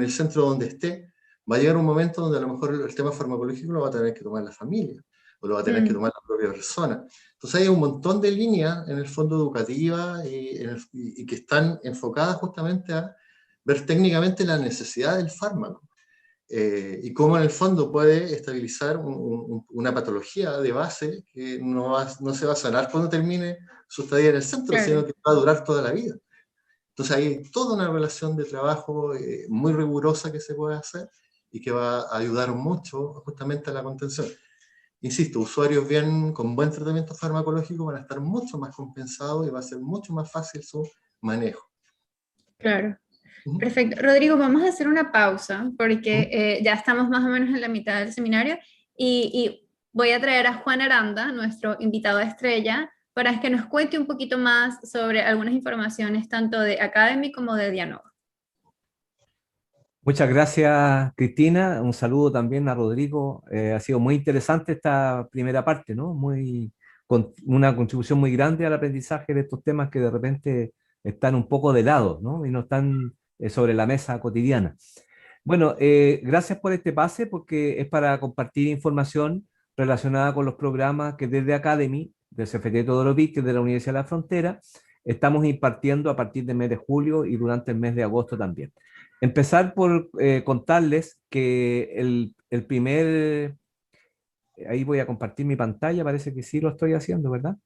B: el centro donde esté, va a llegar un momento donde a lo mejor el tema farmacológico lo va a tener que tomar la familia, o lo va a tener que tomar la propia persona. Entonces hay un montón de líneas en el fondo educativa y que están enfocadas justamente a ver técnicamente la necesidad del fármaco. Y cómo en el fondo puede estabilizar una patología de base que no se va a sanar cuando termine su estadía en el centro, sino que va a durar toda la vida. Entonces hay toda una relación de trabajo muy rigurosa que se puede hacer y que va a ayudar mucho justamente a la contención. Insisto, usuarios bien con buen tratamiento farmacológico van a estar mucho más compensados y va a ser mucho más fácil su manejo.
A: Claro. Perfecto. Rodrigo, vamos a hacer una pausa porque ya estamos más o menos en la mitad del seminario y voy a traer a Juan Aranda, nuestro invitado estrella, para que nos cuente un poquito más sobre algunas informaciones tanto de Academy como de Dianova.
C: Muchas gracias, Cristina. Un saludo también a Rodrigo. Ha sido muy interesante esta primera parte, ¿no? Con una contribución muy grande al aprendizaje de estos temas que de repente están un poco de lado, ¿no? Y no están sobre la mesa cotidiana. Bueno, gracias por este pase porque es para compartir información relacionada con los programas que desde Academy, del CFT Teodoro Víquez de la Universidad de la Frontera, estamos impartiendo a partir del mes de julio y durante el mes de agosto también. Empezar por contarles que el primer, ahí voy a compartir mi pantalla, parece que sí lo estoy haciendo, ¿verdad?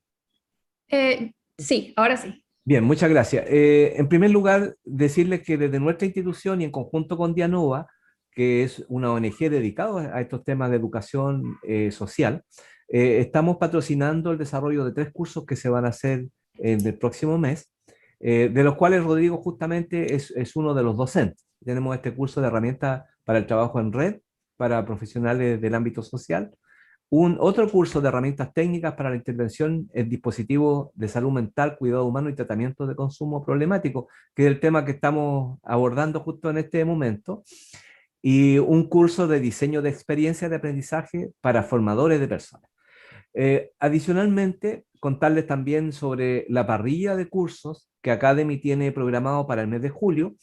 A: Sí, ahora sí.
C: Bien, muchas gracias. En primer lugar, decirles que desde nuestra institución y en conjunto con Dianova, que es una ONG dedicada a estos temas de educación social, estamos patrocinando el desarrollo de 3 cursos que se van a hacer en el próximo mes, de los cuales Rodrigo justamente es uno de los docentes. Tenemos este curso de herramientas para el trabajo en red, para profesionales del ámbito social, otro curso de herramientas técnicas para la intervención en dispositivos de salud mental, cuidado humano y tratamiento de consumo problemático, que es el tema que estamos abordando justo en este momento, y un curso de diseño de experiencia de aprendizaje para formadores de personas. Adicionalmente, contarles también sobre la parrilla de cursos que Academy tiene programado para el mes de julio.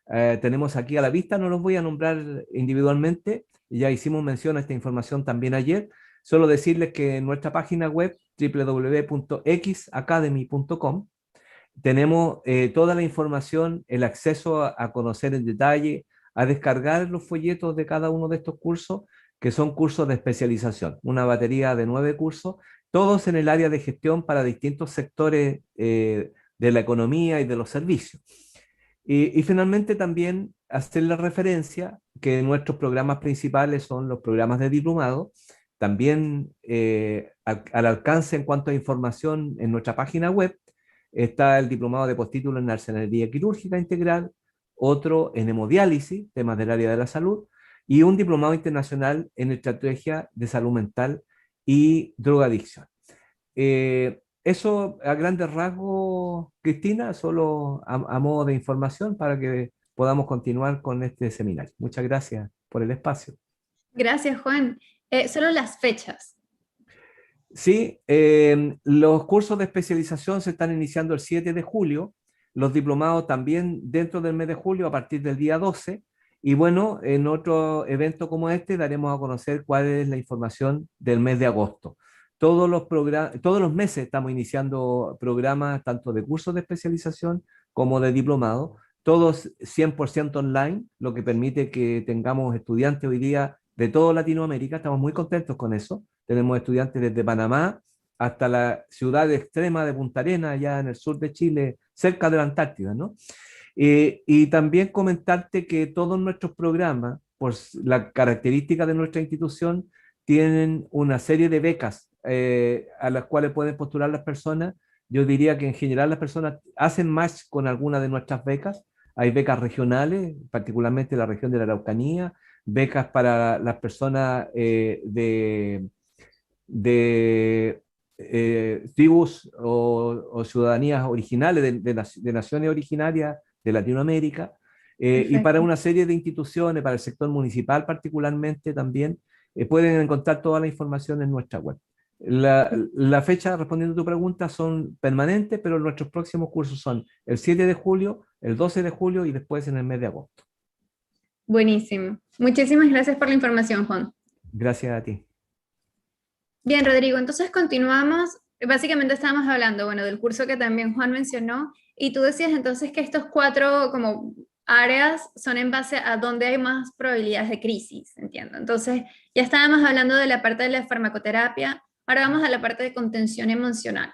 C: Tenemos aquí a la vista, no los voy a nombrar individualmente, ya hicimos mención a esta información también ayer. Solo decirles que en nuestra página web www.xacademy.com tenemos toda la información, el acceso a conocer en detalle, a descargar los folletos de cada uno de estos cursos, que son cursos de especialización, una batería de 9 cursos, todos en el área de gestión para distintos sectores de la economía y de los servicios. Y finalmente también hacer la referencia que nuestros programas principales son los programas de diplomado, también al alcance en cuanto a información en nuestra página web está el diplomado de postítulo en arsenalería quirúrgica integral, otro en hemodiálisis, temas del área de la salud, y un diplomado internacional en estrategia de salud mental y drogadicción. Eso a grandes rasgos, Cristina, solo a modo de información para que podamos continuar con este seminario. Muchas gracias por el espacio.
A: Gracias, Juan. Solo las fechas.
C: Sí, los cursos de especialización se están iniciando el 7 de julio, los diplomados también dentro del mes de julio a partir del día 12, y bueno, en otro evento como este daremos a conocer cuál es la información del mes de agosto. Todos los meses estamos iniciando programas tanto de cursos de especialización como de diplomado, todos 100% online, lo que permite que tengamos estudiantes hoy día de toda Latinoamérica. Estamos muy contentos con eso. Tenemos estudiantes desde Panamá hasta la ciudad extrema de Punta Arenas, allá en el sur de Chile, cerca de la Antártida, ¿no? Y también comentarte que todos nuestros programas, por la característica de nuestra institución, tienen una serie de becas a las cuales pueden postular las personas. Yo diría que en general las personas hacen match con alguna de nuestras becas. Hay becas regionales, particularmente en la región de la Araucanía, becas para las personas de tribus o ciudadanías originales de naciones originarias de Latinoamérica, y para una serie de instituciones, para el sector municipal particularmente también, pueden encontrar toda la información en nuestra web. La fecha, respondiendo a tu pregunta, son permanentes, pero nuestros próximos cursos son el 7 de julio, el 12 de julio y después en el mes de agosto.
A: Buenísimo. Muchísimas gracias por la información, Juan.
C: Gracias a ti.
A: Bien, Rodrigo, entonces continuamos. Básicamente estábamos hablando, bueno, del curso que también Juan mencionó, y tú decías entonces que estos 4 como áreas son en base a dónde hay más probabilidades de crisis, entiendo. Entonces, ya estábamos hablando de la parte de la farmacoterapia, ahora vamos a la parte de contención emocional,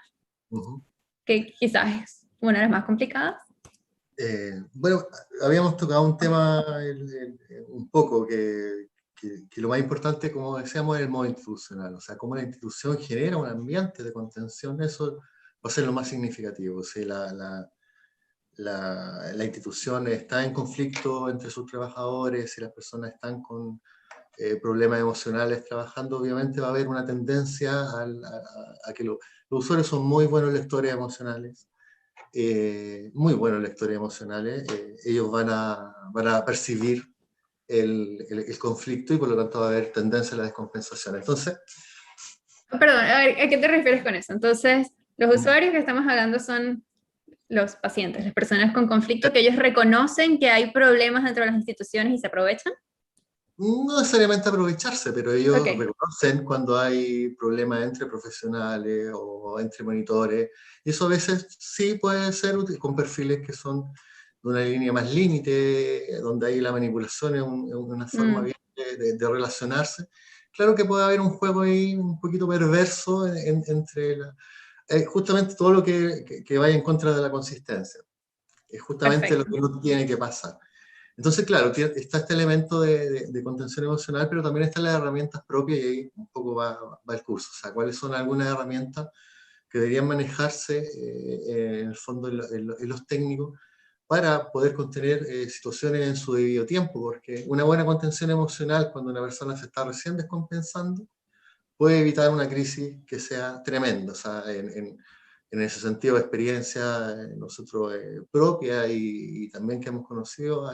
A: que quizás es una de las más complicadas.
B: Bueno, habíamos tocado un tema un poco que lo más importante, como decíamos, es el modo institucional, o sea, cómo la institución genera un ambiente de contención, eso va a ser lo más significativo. Si la institución está en conflicto entre sus trabajadores, si las personas están con problemas emocionales trabajando, obviamente va a haber una tendencia a que los usuarios son muy buenos lectores emocionales, muy buenos lectores emocionales, ellos van a percibir el conflicto y por lo tanto va a haber tendencia a la descompensación. Entonces,
A: Perdón, a ver, ¿a qué te refieres con eso? Entonces, los usuarios que estamos hablando son los pacientes, las personas con conflicto, que ellos reconocen que hay problemas dentro de las instituciones y se aprovechan.
B: no necesariamente aprovecharse, pero ellos
A: Okay.
B: reconocen cuando hay problemas entre profesionales o entre monitores, y eso a veces sí puede ser útil con perfiles que son de una línea más límite, donde ahí la manipulación es una forma bien de relacionarse. Claro que puede haber un juego ahí un poquito perverso entre justamente todo lo que vaya en contra de la consistencia. Es justamente
A: Perfecto.
B: lo que no tiene que pasar. Entonces, claro, está este elemento de contención emocional, pero también están las herramientas propias y ahí un poco va el curso. O sea, cuáles son algunas herramientas que deberían manejarse en el fondo en los técnicos para poder contener situaciones en su debido tiempo, porque una buena contención emocional cuando una persona se está recién descompensando puede evitar una crisis que sea tremenda. O sea, en ese sentido, experiencia nosotros propia y también que hemos conocido,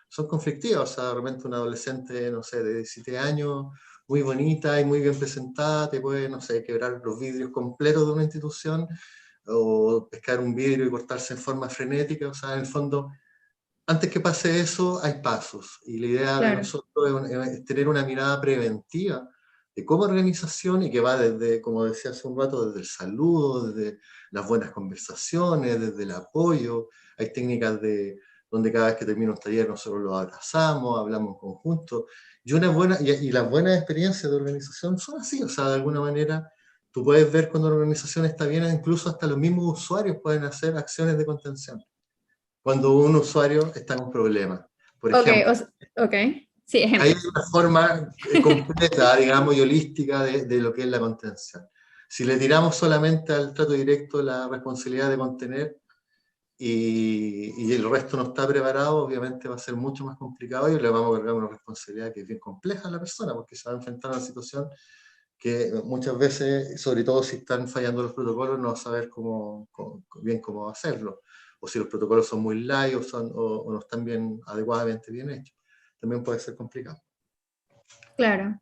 B: son conflictivas. O sea, de repente una adolescente, no sé, de 17 años, muy bonita y muy bien presentada, te puede, no sé, quebrar los vidrios completos de una institución o pescar un vidrio y cortarse en forma frenética. O sea, en el fondo, antes que pase eso, hay pasos. Y la idea de nosotros es tener una mirada preventiva de cómo organización y que va desde, como decía hace un rato, desde el saludo, desde las buenas conversaciones, desde el apoyo. Hay técnicas donde cada vez que termina un taller nosotros los abrazamos, hablamos en conjunto. Y las buenas experiencias de organización son así, o sea, de alguna manera tú puedes ver cuando la organización está bien, incluso hasta los mismos usuarios pueden hacer acciones de contención cuando un usuario está en un problema. Por ejemplo,
A: sí, ejemplo.
B: hay una forma completa, digamos, y holística de lo que es la contención. Si le tiramos solamente al trato directo la responsabilidad de contener y el resto no está preparado, obviamente va a ser mucho más complicado y le vamos a cargar una responsabilidad que es bien compleja a la persona, porque se va a enfrentar a una situación que muchas veces, sobre todo si están fallando los protocolos, no va a saber bien cómo hacerlo, o si los protocolos son muy light o no están adecuadamente bien hechos. También puede ser complicado.
A: Claro.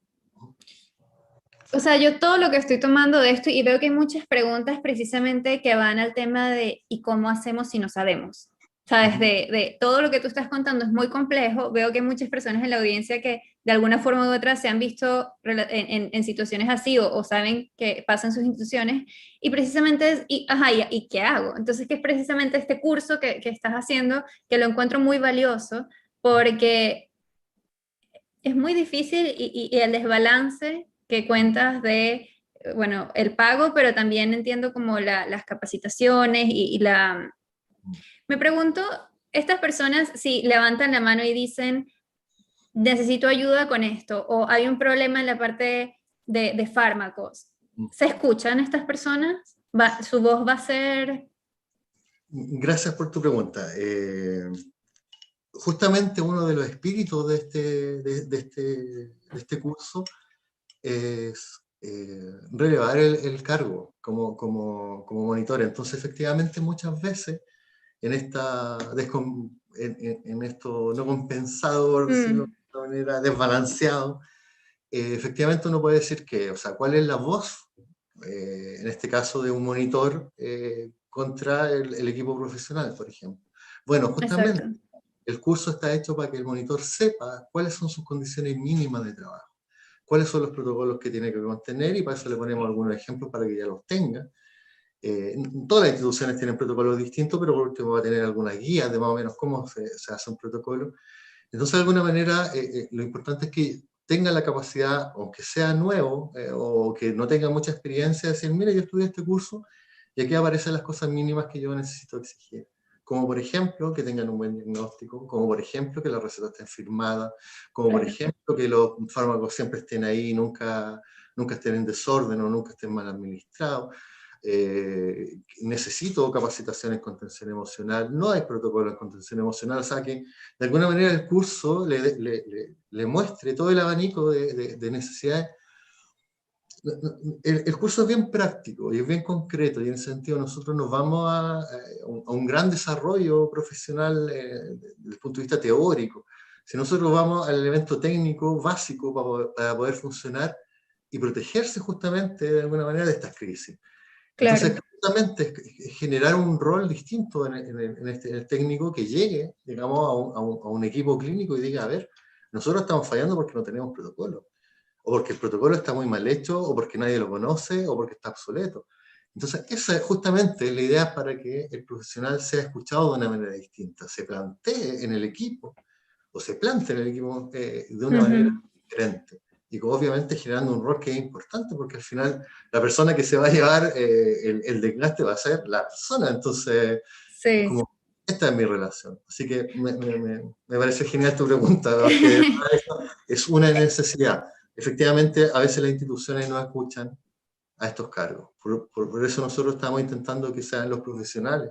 A: O sea, yo todo lo que estoy tomando de esto y veo que hay muchas preguntas precisamente que van al tema de ¿y cómo hacemos si no sabemos? ¿Sabes? De todo lo que tú estás contando es muy complejo. Veo que hay muchas personas en la audiencia que de alguna forma u otra se han visto en situaciones así o saben que pasan sus instituciones y precisamente es, ¿y qué hago? Entonces, que es precisamente este curso que estás haciendo que lo encuentro muy valioso porque es muy difícil y el desbalance que cuentas de, bueno, el pago, pero también entiendo como las capacitaciones Me pregunto, estas personas si levantan la mano y dicen, necesito ayuda con esto, o hay un problema en la parte de fármacos, ¿se escuchan estas personas? ¿Su voz va a ser...?
B: Gracias por tu pregunta. Justamente uno de los espíritus de este curso es relevar el cargo como monitor. Entonces, efectivamente, muchas veces en esto no compensado, por decirlo de una manera, desbalanceado, efectivamente uno puede decir que, o sea, ¿cuál es la voz en este caso de un monitor contra el equipo profesional, por ejemplo. Bueno, justamente
A: Exacto.
B: el curso está hecho para que el monitor sepa cuáles son sus condiciones mínimas de trabajo, cuáles son los protocolos que tiene que mantener, y para eso le ponemos algunos ejemplos para que ya los tenga. Todas las instituciones tienen protocolos distintos, pero por último va a tener algunas guías de más o menos cómo se hace un protocolo. Entonces, de alguna manera, lo importante es que tenga la capacidad, aunque sea nuevo, o que no tenga mucha experiencia, de decir, mira, yo estudié este curso y aquí aparecen las cosas mínimas que yo necesito exigir. Como por ejemplo, que tengan un buen diagnóstico, como por ejemplo, que la receta esté firmada, como por
A: Claro.
B: ejemplo, que los fármacos siempre estén ahí, nunca estén en desorden o nunca estén mal administrados. Necesito capacitación en contención emocional, no hay protocolo en contención emocional, o sea que de alguna manera el curso le muestre todo el abanico de necesidades. El curso es bien práctico y es bien concreto, y en ese sentido nosotros nos vamos a un gran desarrollo profesional desde el punto de vista teórico. Si nosotros vamos al elemento técnico básico para poder funcionar y protegerse justamente de alguna manera de estas crisis.
A: Claro.
B: Entonces, justamente es generar un rol distinto en el técnico que llegue, digamos, a un equipo clínico y diga, a ver, nosotros estamos fallando porque no tenemos protocolo, o porque el protocolo está muy mal hecho, o porque nadie lo conoce, o porque está obsoleto. Entonces, esa es justamente la idea para que el profesional sea escuchado de una manera distinta, se plantee en el equipo, o se plantee en el equipo de una manera diferente. Y obviamente generando un rol que es importante, porque al final la persona que se va a llevar el desgaste va a ser la persona. Entonces,
A: Sí.
B: como, esta es mi relación. Así que me parece genial tu pregunta, porque es una necesidad. Efectivamente, a veces las instituciones no escuchan a estos cargos. Por eso nosotros estamos intentando que sean los profesionales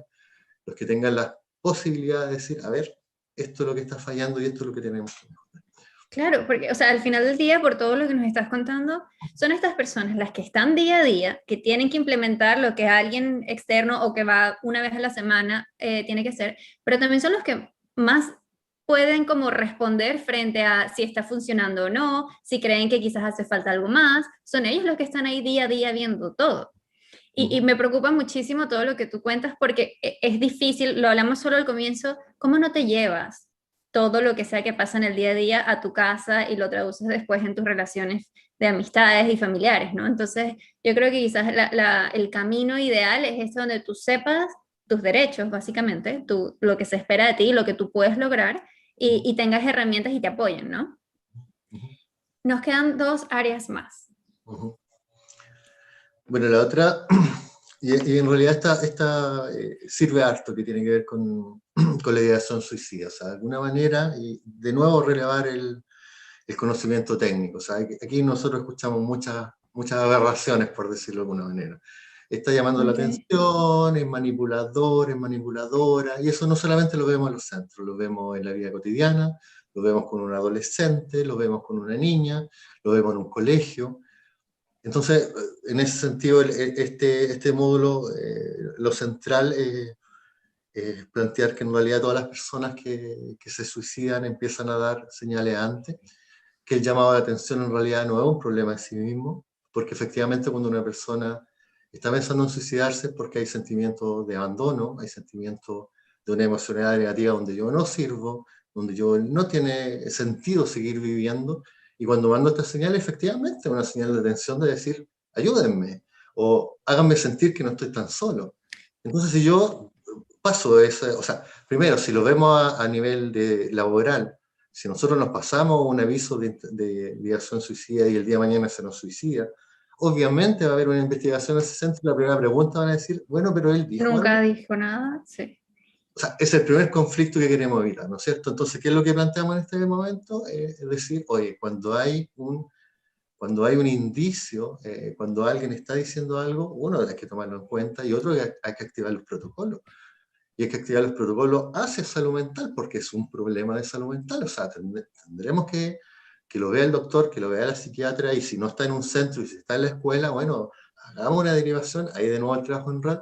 B: los que tengan la posibilidad de decir, a ver, esto es lo que está fallando y esto es lo que tenemos que mejorar.
A: Claro, porque, o sea, al final del día, por todo lo que nos estás contando, son estas personas las que están día a día, que tienen que implementar lo que alguien externo o que va una vez a la semana tiene que hacer, pero también son los que más pueden como responder frente a si está funcionando o no, si creen que quizás hace falta algo más, son ellos los que están ahí día a día viendo todo. Y me preocupa muchísimo todo lo que tú cuentas porque es difícil, lo hablamos solo al comienzo, ¿cómo no te llevas todo lo que sea que pasa en el día a día a tu casa y lo traduces después en tus relaciones de amistades y familiares, ¿no? Entonces, yo creo que quizás el camino ideal es ese donde tú sepas tus derechos, básicamente, lo que se espera de ti, lo que tú puedes lograr y tengas herramientas y te apoyen, ¿no? Nos quedan dos áreas más.
B: Bueno, la otra, y en realidad esta sirve harto, que tiene que ver con la ideación suicida. O sea, de alguna manera, y de nuevo relevar el conocimiento técnico. O sea, aquí nosotros escuchamos muchas aberraciones, por decirlo de alguna manera. Está llamando la
A: Okay.
B: atención, es manipulador, es manipuladora, y eso no solamente lo vemos en los centros, lo vemos en la vida cotidiana, lo vemos con un adolescente, lo vemos con una niña, lo vemos en un colegio. Entonces, en ese sentido, este módulo, lo central es plantear que en realidad todas las personas que se suicidan empiezan a dar señales antes, que el llamado de atención en realidad no es un problema en sí mismo, porque efectivamente cuando una persona está pensando en suicidarse es porque hay sentimientos de abandono, hay sentimientos de una emocionalidad negativa donde yo no sirvo, donde yo no tiene sentido seguir viviendo, y cuando mando esta señal, efectivamente es una señal de atención de decir, ayúdenme, o háganme sentir que no estoy tan solo. Entonces, si yo paso de eso, o sea, primero, si lo vemos a nivel laboral, si nosotros nos pasamos un aviso de ideación suicida y el día de mañana se nos suicida, obviamente va a haber una investigación en ese centro y la primera pregunta van a decir, bueno, pero él dijo
A: Nunca
B: algo.
A: dijo nada, sí.
B: O sea, es el primer conflicto que queremos evitar, ¿no es cierto? Entonces, ¿qué es lo que planteamos en este momento? Es decir, oye, cuando hay un indicio, cuando alguien está diciendo algo, uno hay que tomarlo en cuenta y otro hay que activar los protocolos. Y hay que activar los protocolos hacia salud mental, porque es un problema de salud mental. O sea, tendremos que lo vea el doctor, que lo vea la psiquiatra, y si no está en un centro y si está en la escuela, bueno, hagamos una derivación, ahí de nuevo el trabajo en RAD,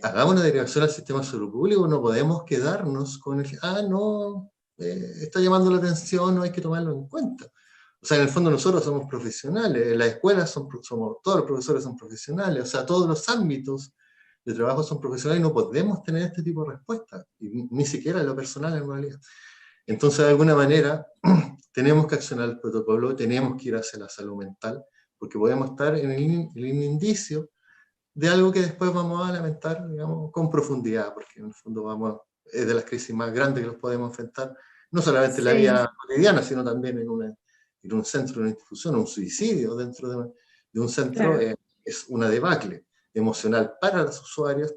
B: hagamos una derivación al sistema de salud público. No podemos quedarnos con el, no, está llamando la atención, no hay que tomarlo en cuenta. O sea, en el fondo nosotros somos profesionales, en las escuelas todos los profesores son profesionales, o sea, todos los ámbitos de trabajo son profesionales y no podemos tener este tipo de respuestas, y ni siquiera en lo personal en realidad. Entonces, de alguna manera, tenemos que accionar el protocolo, tenemos que ir hacia la salud mental, porque podemos estar en el indicio de algo que después vamos a lamentar, digamos, con profundidad, porque en el fondo es de las crisis más grandes que los podemos enfrentar, no solamente en la
A: Sí,
B: vida cotidiana, sino también en un centro, en una institución, un suicidio dentro de un centro,
A: claro.
B: es una debacle emocional para los usuarios,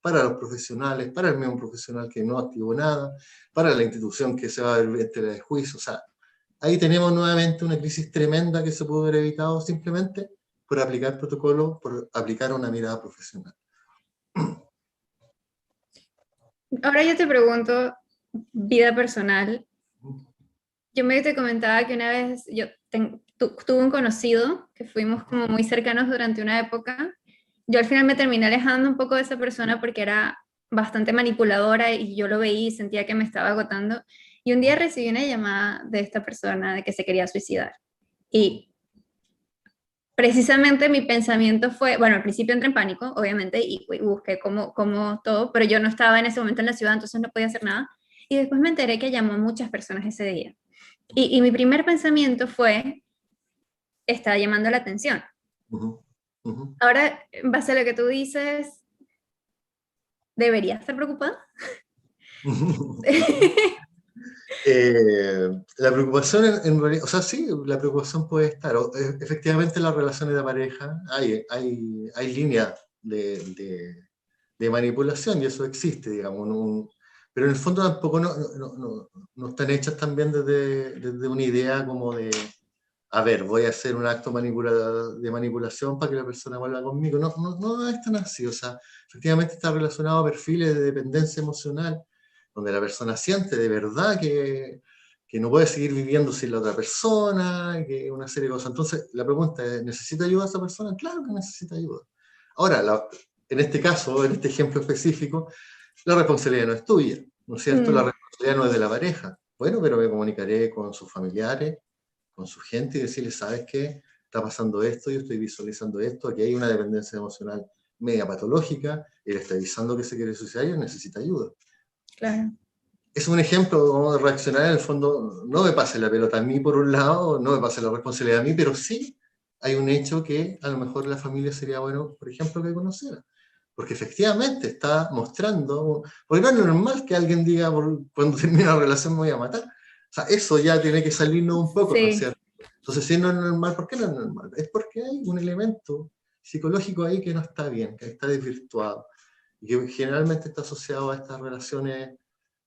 B: para los profesionales, para el mismo profesional que no activó nada, para la institución que se va a ver en tela de juicio. O sea, ahí tenemos nuevamente una crisis tremenda que se pudo haber evitado simplemente por aplicar protocolos, por aplicar una mirada profesional.
A: Ahora yo te pregunto, vida personal. Yo me te comentaba que una vez tuve un conocido que fuimos como muy cercanos durante una época. Yo al final me terminé alejando un poco de esa persona porque era bastante manipuladora y yo lo veía y sentía que me estaba agotando. Y un día recibí una llamada de esta persona de que se quería suicidar. Y precisamente mi pensamiento fue, bueno, al principio entré en pánico, obviamente, y busqué cómo todo, pero yo no estaba en ese momento en la ciudad, entonces no podía hacer nada. Y después me enteré que llamó a muchas personas ese día. Y mi primer pensamiento fue, está llamando la atención.
B: Uh -huh.
A: Ahora, en base a lo que tú dices, ¿debería estar preocupada?
B: La preocupación en realidad, o sea, sí, la preocupación puede estar. Efectivamente, en las relaciones de pareja hay líneas de manipulación y eso existe, digamos. Pero en el fondo tampoco no están hechas también desde una idea como de, a ver, voy a hacer un acto de manipulación para que la persona vuelva conmigo. No es tan así. O sea, efectivamente está relacionado a perfiles de dependencia emocional, donde la persona siente de verdad que no puede seguir viviendo sin la otra persona, que una serie de cosas. Entonces, la pregunta es, ¿necesita ayuda esa persona? Claro que necesita ayuda. Ahora, en este caso, en este ejemplo específico, la responsabilidad no es tuya, ¿no es cierto? La responsabilidad no es de la pareja. Bueno, pero me comunicaré con sus familiares, con su gente y decirles, ¿sabes qué? Está pasando esto, yo estoy visualizando esto, aquí hay una dependencia emocional media patológica, él está avisando que se quiere suicidar y necesita ayuda.
A: Claro.
B: Es un ejemplo como de reaccionar en el fondo, no me pase la pelota a mí por un lado, no me pase la responsabilidad a mí, pero sí hay un hecho que a lo mejor la familia sería bueno, por ejemplo, que conociera. Porque efectivamente está mostrando, porque no es normal que alguien diga cuando termina la relación me voy a matar. O sea, eso ya tiene que salirnos un poco, ¿no es
A: Sí,
B: cierto? Entonces, si no es normal, ¿por qué no es normal? Es porque hay un elemento psicológico ahí que no está bien, que está desvirtuado, y que generalmente está asociado a estas relaciones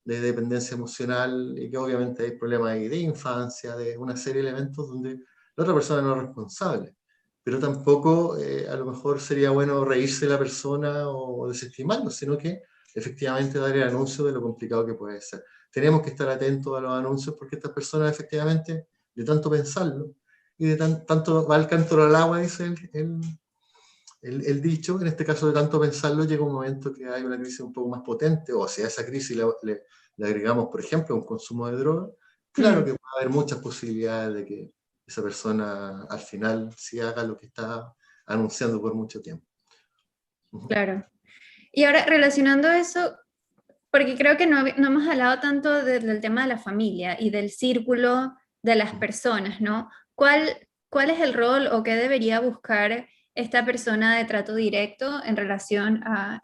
B: de dependencia emocional, y que obviamente hay problemas ahí de infancia, de una serie de elementos donde la otra persona no es responsable. Pero tampoco a lo mejor sería bueno reírse de la persona o desestimarlo, sino que efectivamente dar el anuncio de lo complicado que puede ser. Tenemos que estar atentos a los anuncios porque estas personas efectivamente, de tanto pensarlo, y de tanto va el cántaro al agua, dice el dicho, en este caso de tanto pensarlo, llega un momento que hay una crisis un poco más potente, o si a esa crisis le agregamos, por ejemplo, un consumo de droga, claro que puede haber muchas posibilidades de que esa persona al final sí haga lo que está anunciando por mucho tiempo.
A: claro. Y ahora, relacionando eso, porque creo que no hemos hablado tanto del tema de la familia y del círculo de las personas, ¿no? ¿Cuál es el rol o qué debería buscar esta persona de trato directo en relación a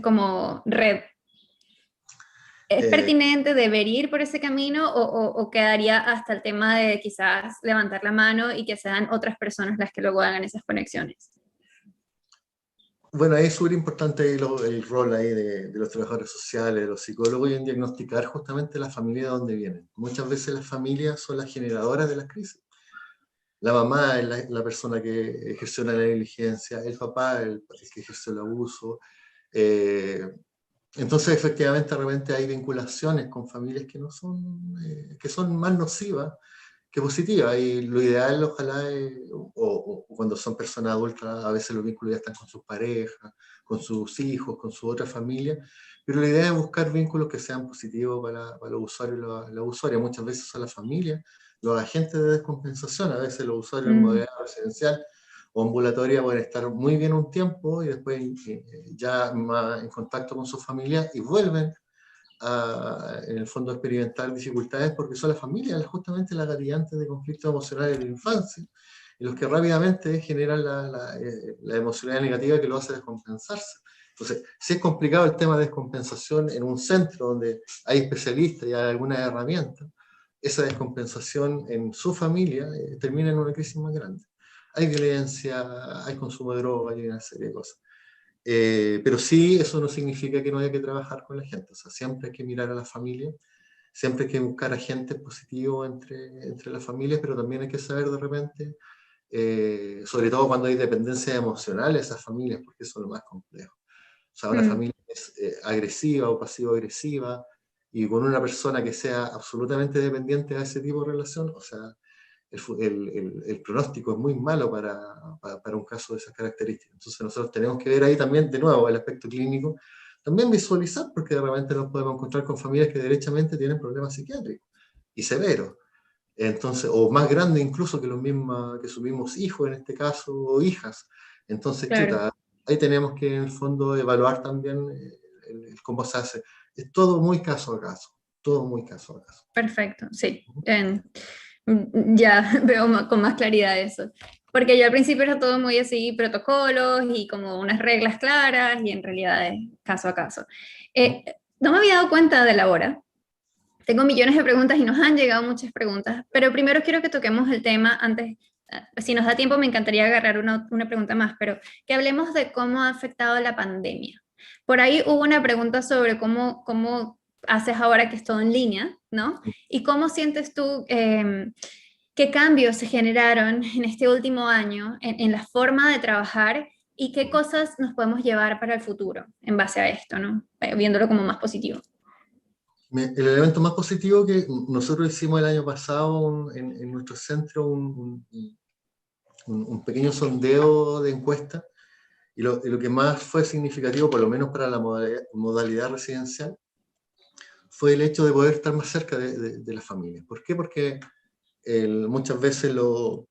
A: como red? ¿Es
B: Eh,
A: pertinente, debería ir por ese camino o quedaría hasta el tema de quizás levantar la mano y que sean otras personas las que luego hagan esas conexiones?
B: bueno, ahí es súper importante el rol ahí de los trabajadores sociales, de los psicólogos, y en diagnosticar justamente la familia de dónde vienen. Muchas veces las familias son las generadoras de las crisis. La mamá es la persona que ejerció la negligencia, el papá el que ejerció el abuso. Entonces, efectivamente, realmente hay vinculaciones con familias que no son, que son más nocivas que positiva, y lo ideal ojalá, o cuando son personas adultas, a veces los vínculos ya están con sus parejas, con sus hijos, con su otra familia, pero la idea es buscar vínculos que sean positivos para los usuarios y las usuarias. Muchas veces son las familias, los agentes de descompensación, a veces los usuarios en modalidad residencial o ambulatoria pueden estar muy bien un tiempo y después ya más en contacto con su familia y vuelven en el fondo experimentar dificultades porque son las familias justamente las gatillantes de conflictos emocionales de la infancia y los que rápidamente generan la emocionalidad negativa que lo hace descompensarse. Entonces, si es complicado el tema de descompensación en un centro donde hay especialistas y hay algunas herramientas, esa descompensación en su familia termina en una crisis más grande. Hay violencia, hay consumo de droga, hay una serie de cosas. Pero sí, eso no significa que no haya que trabajar con la gente. O sea, siempre hay que mirar a la familia, siempre hay que buscar agentes positivos entre las familias, pero también hay que saber de repente, sobre todo cuando hay dependencias emocionales de esas familias, porque eso es lo más complejo. O sea, una familia es agresiva o pasivo-agresiva y con una persona que sea absolutamente dependiente de ese tipo de relación, o sea, el pronóstico es muy malo para un caso de esas características. Entonces nosotros tenemos que ver ahí también, de nuevo, el aspecto clínico, también visualizar, porque de repente nos podemos encontrar con familias que derechamente tienen problemas psiquiátricos y severos. Entonces, o más grandes incluso que los mismos, que sus mismos hijos en este caso, o hijas. Entonces,
A: Claro.
B: chuta, ahí tenemos que en el fondo evaluar también cómo se hace. Es todo muy caso a caso, todo muy caso a caso.
A: Perfecto, sí. Ya veo con más claridad eso. Porque yo al principio era todo muy así, protocolos y como unas reglas claras y en realidad es caso a caso. No me había dado cuenta de la hora. Tengo millones de preguntas y nos han llegado muchas preguntas, pero primero quiero que toquemos el tema antes, si nos da tiempo me encantaría agarrar una pregunta más, pero que hablemos de cómo ha afectado la pandemia. Por ahí hubo una pregunta sobre cómo haces ahora que es todo en línea, ¿no? Y cómo sientes tú qué cambios se generaron en este último año en la forma de trabajar y qué cosas nos podemos llevar para el futuro en base a esto, ¿no? Viéndolo como más positivo.
B: El elemento más positivo que nosotros hicimos el año pasado en nuestro centro un pequeño sondeo de encuesta y lo que más fue significativo, por lo menos para la modalidad residencial, fue el hecho de poder estar más cerca de la familia. ¿Por qué? Porque muchas veces los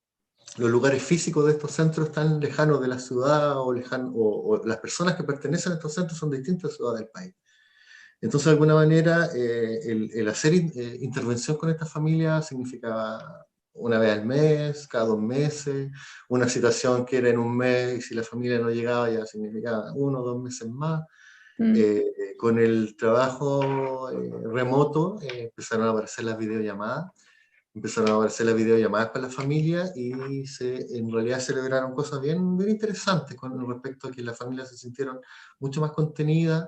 B: lugares físicos de estos centros están lejanos de la ciudad o las personas que pertenecen a estos centros son de distintas ciudades del país. Entonces, de alguna manera, el hacer intervención con esta familia significaba una vez al mes, cada 2 meses, una situación que era en un mes y si la familia no llegaba ya significaba 1 o 2 meses más. Con el trabajo remoto empezaron a aparecer las videollamadas, con la familia y en realidad celebraron cosas bien, bien interesantes con respecto a que las familias se sintieron mucho más contenidas,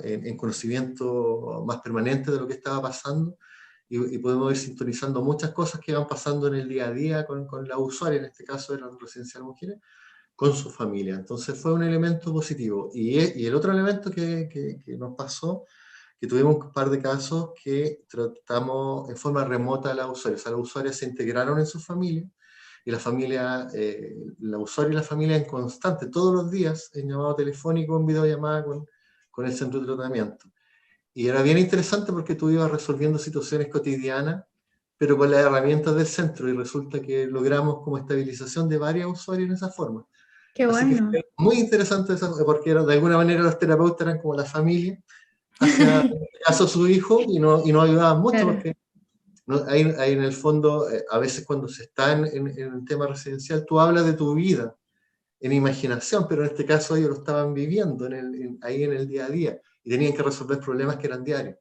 B: en conocimiento más permanente de lo que estaba pasando y podemos ir sintonizando muchas cosas que van pasando en el día a día con la usuaria, en este caso eran residencial mujeres, con su familia. Entonces fue un elemento positivo. Y el otro elemento que nos pasó, que tuvimos un par de casos que tratamos en forma remota a la usuaria. O sea, las usuarias se integraron en su familia y la usuaria y la familia en constante, todos los días, en llamado telefónico, en videollamada con el centro de tratamiento. Y era bien interesante porque tú ibas resolviendo situaciones cotidianas, pero con las herramientas del centro, y resulta que logramos como estabilización de varias usuarias en esa forma.
A: Qué
B: Así que
A: bueno.
B: fue muy interesante eso, porque de alguna manera los terapeutas eran como la familia, hacia en este caso su hijo, y no ayudaban mucho,
A: Claro.
B: porque hay en el fondo, a veces cuando se está en el tema residencial, tú hablas de tu vida en imaginación, pero en este caso ellos lo estaban viviendo ahí en el día a día, y tenían que resolver problemas que eran diarios.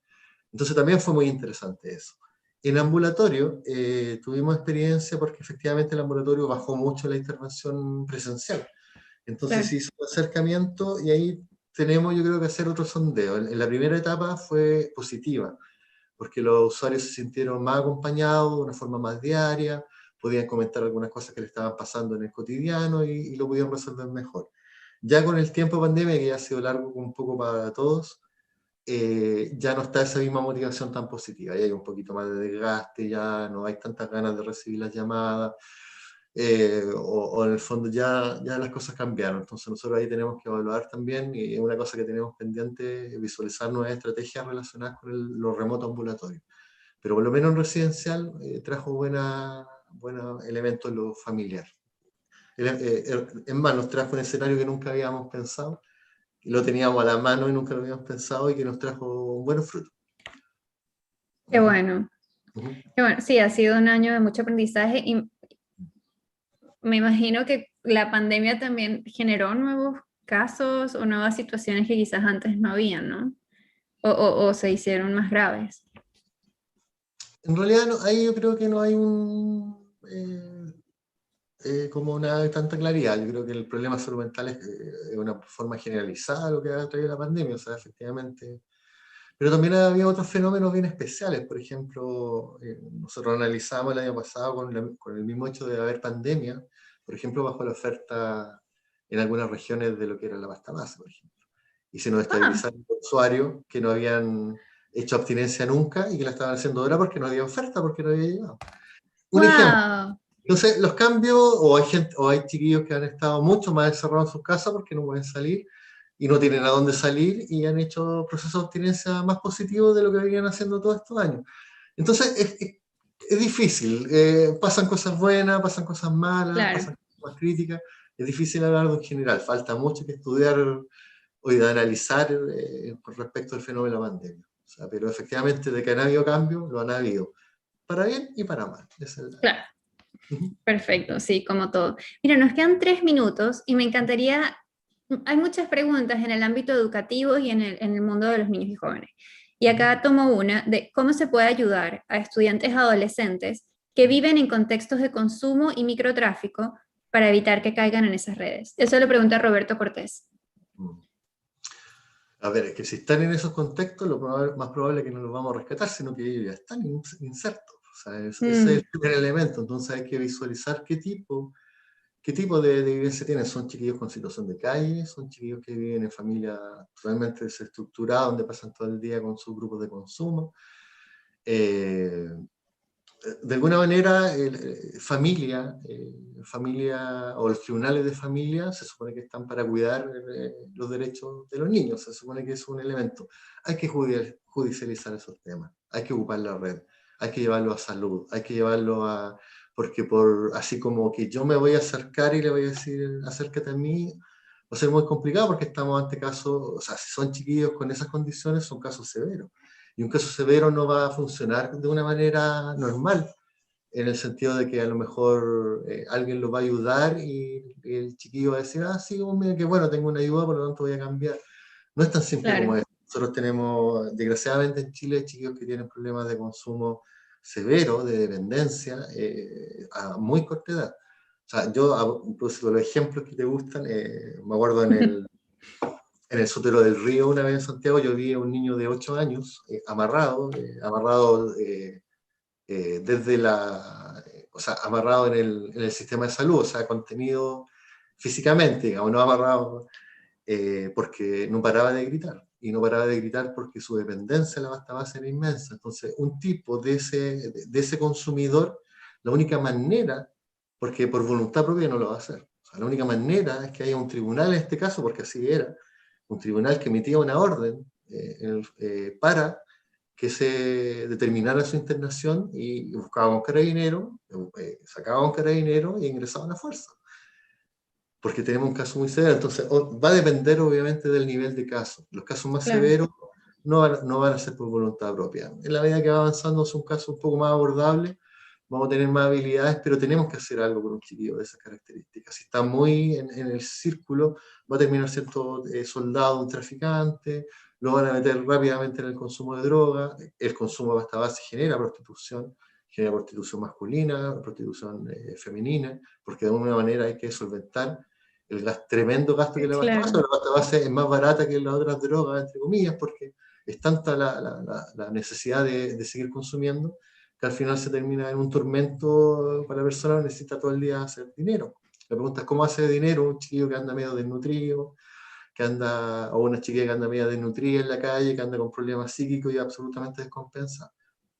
B: Entonces también fue muy interesante eso. En ambulatorio tuvimos experiencia porque efectivamente el ambulatorio bajó mucho la intervención presencial. Entonces
A: Claro.
B: se hizo un acercamiento y ahí tenemos, yo creo, que hacer otro sondeo. En la primera etapa fue positiva, porque los usuarios se sintieron más acompañados de una forma más diaria, podían comentar algunas cosas que le estaban pasando en el cotidiano y lo pudieron resolver mejor. Ya con el tiempo de pandemia, que ya ha sido largo un poco para todos, ya no está esa misma motivación tan positiva, ya hay un poquito más de desgaste, ya no hay tantas ganas de recibir las llamadas, o en el fondo ya las cosas cambiaron. Entonces nosotros ahí tenemos que evaluar también, y una cosa que tenemos pendiente es visualizar nuevas estrategias relacionadas con los remotos ambulatorios. Pero por lo menos en residencial trajo buenos elementos en lo familiar. Es más, nos trajo un escenario que nunca habíamos pensado, y lo teníamos a la mano y nunca lo habíamos pensado, y que nos trajo buenos frutos.
A: Qué bueno.
B: Uh-huh.
A: Qué bueno. Sí, ha sido un año de mucho aprendizaje y me imagino que la pandemia también generó nuevos casos o nuevas situaciones que quizás antes no habían, ¿no? O se hicieron más graves.
B: En realidad ahí yo creo que no hay como una tanta claridad. Yo creo que el problema de salud mental es una forma generalizada lo que ha traído la pandemia, o sea, efectivamente. Pero también había otros fenómenos bien especiales. Por ejemplo, nosotros analizamos el año pasado con el mismo hecho de haber pandemia, por ejemplo, bajo la oferta en algunas regiones de lo que era la pasta base, por ejemplo. Y se nos estabilizaron los usuarios que no habían hecho abstinencia nunca y que la estaban haciendo ahora porque no había oferta, porque no había llegado. Un ejemplo. Entonces, los cambios, o hay chiquillos que han estado mucho más encerrados en sus casas porque no pueden salir y no tienen a dónde salir y han hecho procesos de abstinencia más positivos de lo que venían haciendo todos estos años. Entonces, es difícil. Pasan cosas buenas, pasan cosas malas,
A: claro.
B: pasan cosas más críticas. Es difícil hablar de un general. Falta mucho que estudiar hoy, de analizar con respecto al fenómeno de la pandemia. O sea, pero efectivamente, de que han habido cambios, lo han habido. Para bien y para mal.
A: Claro. Perfecto, sí, como todo. Mira, nos quedan 3 minutos y me encantaría, hay muchas preguntas en el ámbito educativo y en el mundo de los niños y jóvenes. Y acá tomo una de cómo se puede ayudar a estudiantes adolescentes que viven en contextos de consumo y microtráfico para evitar que caigan en esas redes. Eso lo pregunta Roberto Cortés.
B: A ver, es que si están en esos contextos, más probable es que no los vamos a rescatar, sino que ellos ya están insertos. O sea, ese es el primer elemento. Entonces hay que visualizar qué tipo de vivencia tienen. Son chiquillos con situación de calle, son chiquillos que viven en familias totalmente desestructuradas, donde pasan todo el día con sus grupos de consumo. De alguna manera, familia o los tribunales de familia se supone que están para cuidar los derechos de los niños, se supone que es un elemento. Hay que judicializar esos temas, hay que ocupar la red, hay que llevarlo a salud, hay que llevarlo a... Porque así como que yo me voy a acercar y le voy a decir, acércate a mí, va a ser muy complicado porque estamos ante casos, o sea, si son chiquillos con esas condiciones, son casos severos. Y un caso severo no va a funcionar de una manera normal, en el sentido de que a lo mejor alguien lo va a ayudar y el chiquillo va a decir, sí, mira, que bueno, tengo una ayuda, por lo tanto voy a cambiar. No es tan simple como eso. Nosotros tenemos, desgraciadamente en Chile, chiquillos que tienen problemas de consumo severo, de dependencia, a muy corta edad. O sea, yo, incluso los ejemplos que te gustan, me acuerdo en el Sotero del Río, una vez en Santiago, yo vi a un niño de 8 años amarrado desde o sea, amarrado en el sistema de salud, o sea, contenido físicamente, digamos, no amarrado porque no paraba de gritar. Y no paraba de gritar porque su dependencia de la pasta base era inmensa. Entonces, un tipo de ese consumidor, la única manera, porque por voluntad propia no lo va a hacer, o sea, la única manera es que haya un tribunal en este caso, porque así era, un tribunal que emitía una orden para que se determinara su internación y buscaba un carabinero, sacaba un carabinero y ingresaba a la fuerza. Porque tenemos un caso muy severo, entonces va a depender obviamente del nivel de caso. Los casos más severos no van a ser por voluntad propia. En la medida que va avanzando son casos un poco más abordables, vamos a tener más habilidades, pero tenemos que hacer algo con un chiquillo de esas características. Si está muy en el círculo, va a terminar siendo soldado, un traficante, lo van a meter rápidamente en el consumo de droga, el consumo de pasta base genera prostitución masculina, prostitución femenina, porque de alguna manera hay que solventar el tremendo gasto que le va a pasar. La pasta base es más barata que las otras drogas, entre comillas, porque es tanta la necesidad de seguir consumiendo, que al final se termina en un tormento para la persona que necesita todo el día hacer dinero. La pregunta es cómo hace dinero un chiquillo que anda medio desnutrido, que anda, o una chiquilla que anda media desnutrida en la calle, que anda con problemas psíquicos y absolutamente descompensada.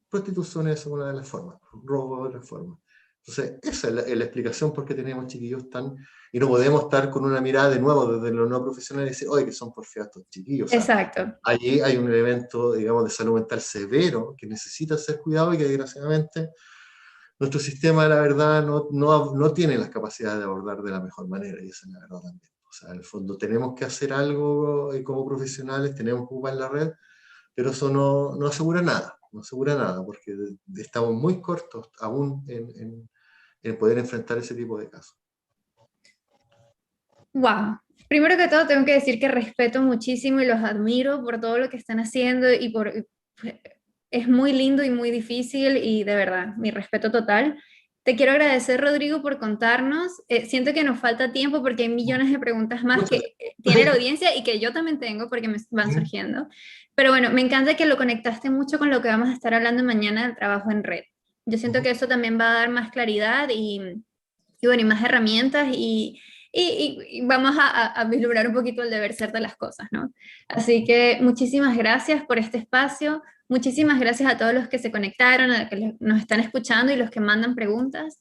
B: Prostitución es una de las formas, robo de otra forma. Entonces, esa es la explicación por qué tenemos chiquillos tan... Y no podemos estar con una mirada de nuevo desde los no profesionales y decir, oye, que son porfiados estos chiquillos. O sea,
A: Exacto.
B: allí hay un elemento, digamos, de salud mental severo que necesita ser cuidado y que desgraciadamente nuestro sistema, la verdad, no tiene las capacidades de abordar de la mejor manera, y esa es la verdad también. O sea, en el fondo tenemos que hacer algo como profesionales, tenemos que ocupar la red, pero eso no asegura nada, no asegura nada, porque estamos muy cortos aún en poder enfrentar ese tipo de casos.
A: Wow. Primero que todo, tengo que decir que respeto muchísimo y los admiro por todo lo que están haciendo y es muy lindo y muy difícil y de verdad, mi respeto total. Te quiero agradecer, Rodrigo, por contarnos. Siento que nos falta tiempo porque hay millones de preguntas más
B: Muchas
A: que tiene la audiencia y que yo también tengo porque me van
B: gracias.
A: surgiendo. Pero bueno, me encanta que lo conectaste mucho con lo que vamos a estar hablando mañana del trabajo en red. Yo siento que eso también va a dar más claridad y bueno, y más herramientas y vamos a vislumbrar un poquito el deber ser de las cosas, ¿no? Así que muchísimas gracias por este espacio, muchísimas gracias a todos los que se conectaron, a los que nos están escuchando y los que mandan preguntas.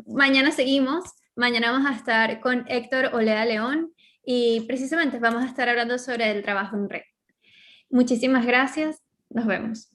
A: Mañana seguimos, mañana vamos a estar con Héctor Olea León y precisamente vamos a estar hablando sobre el trabajo en red. Muchísimas gracias, nos vemos.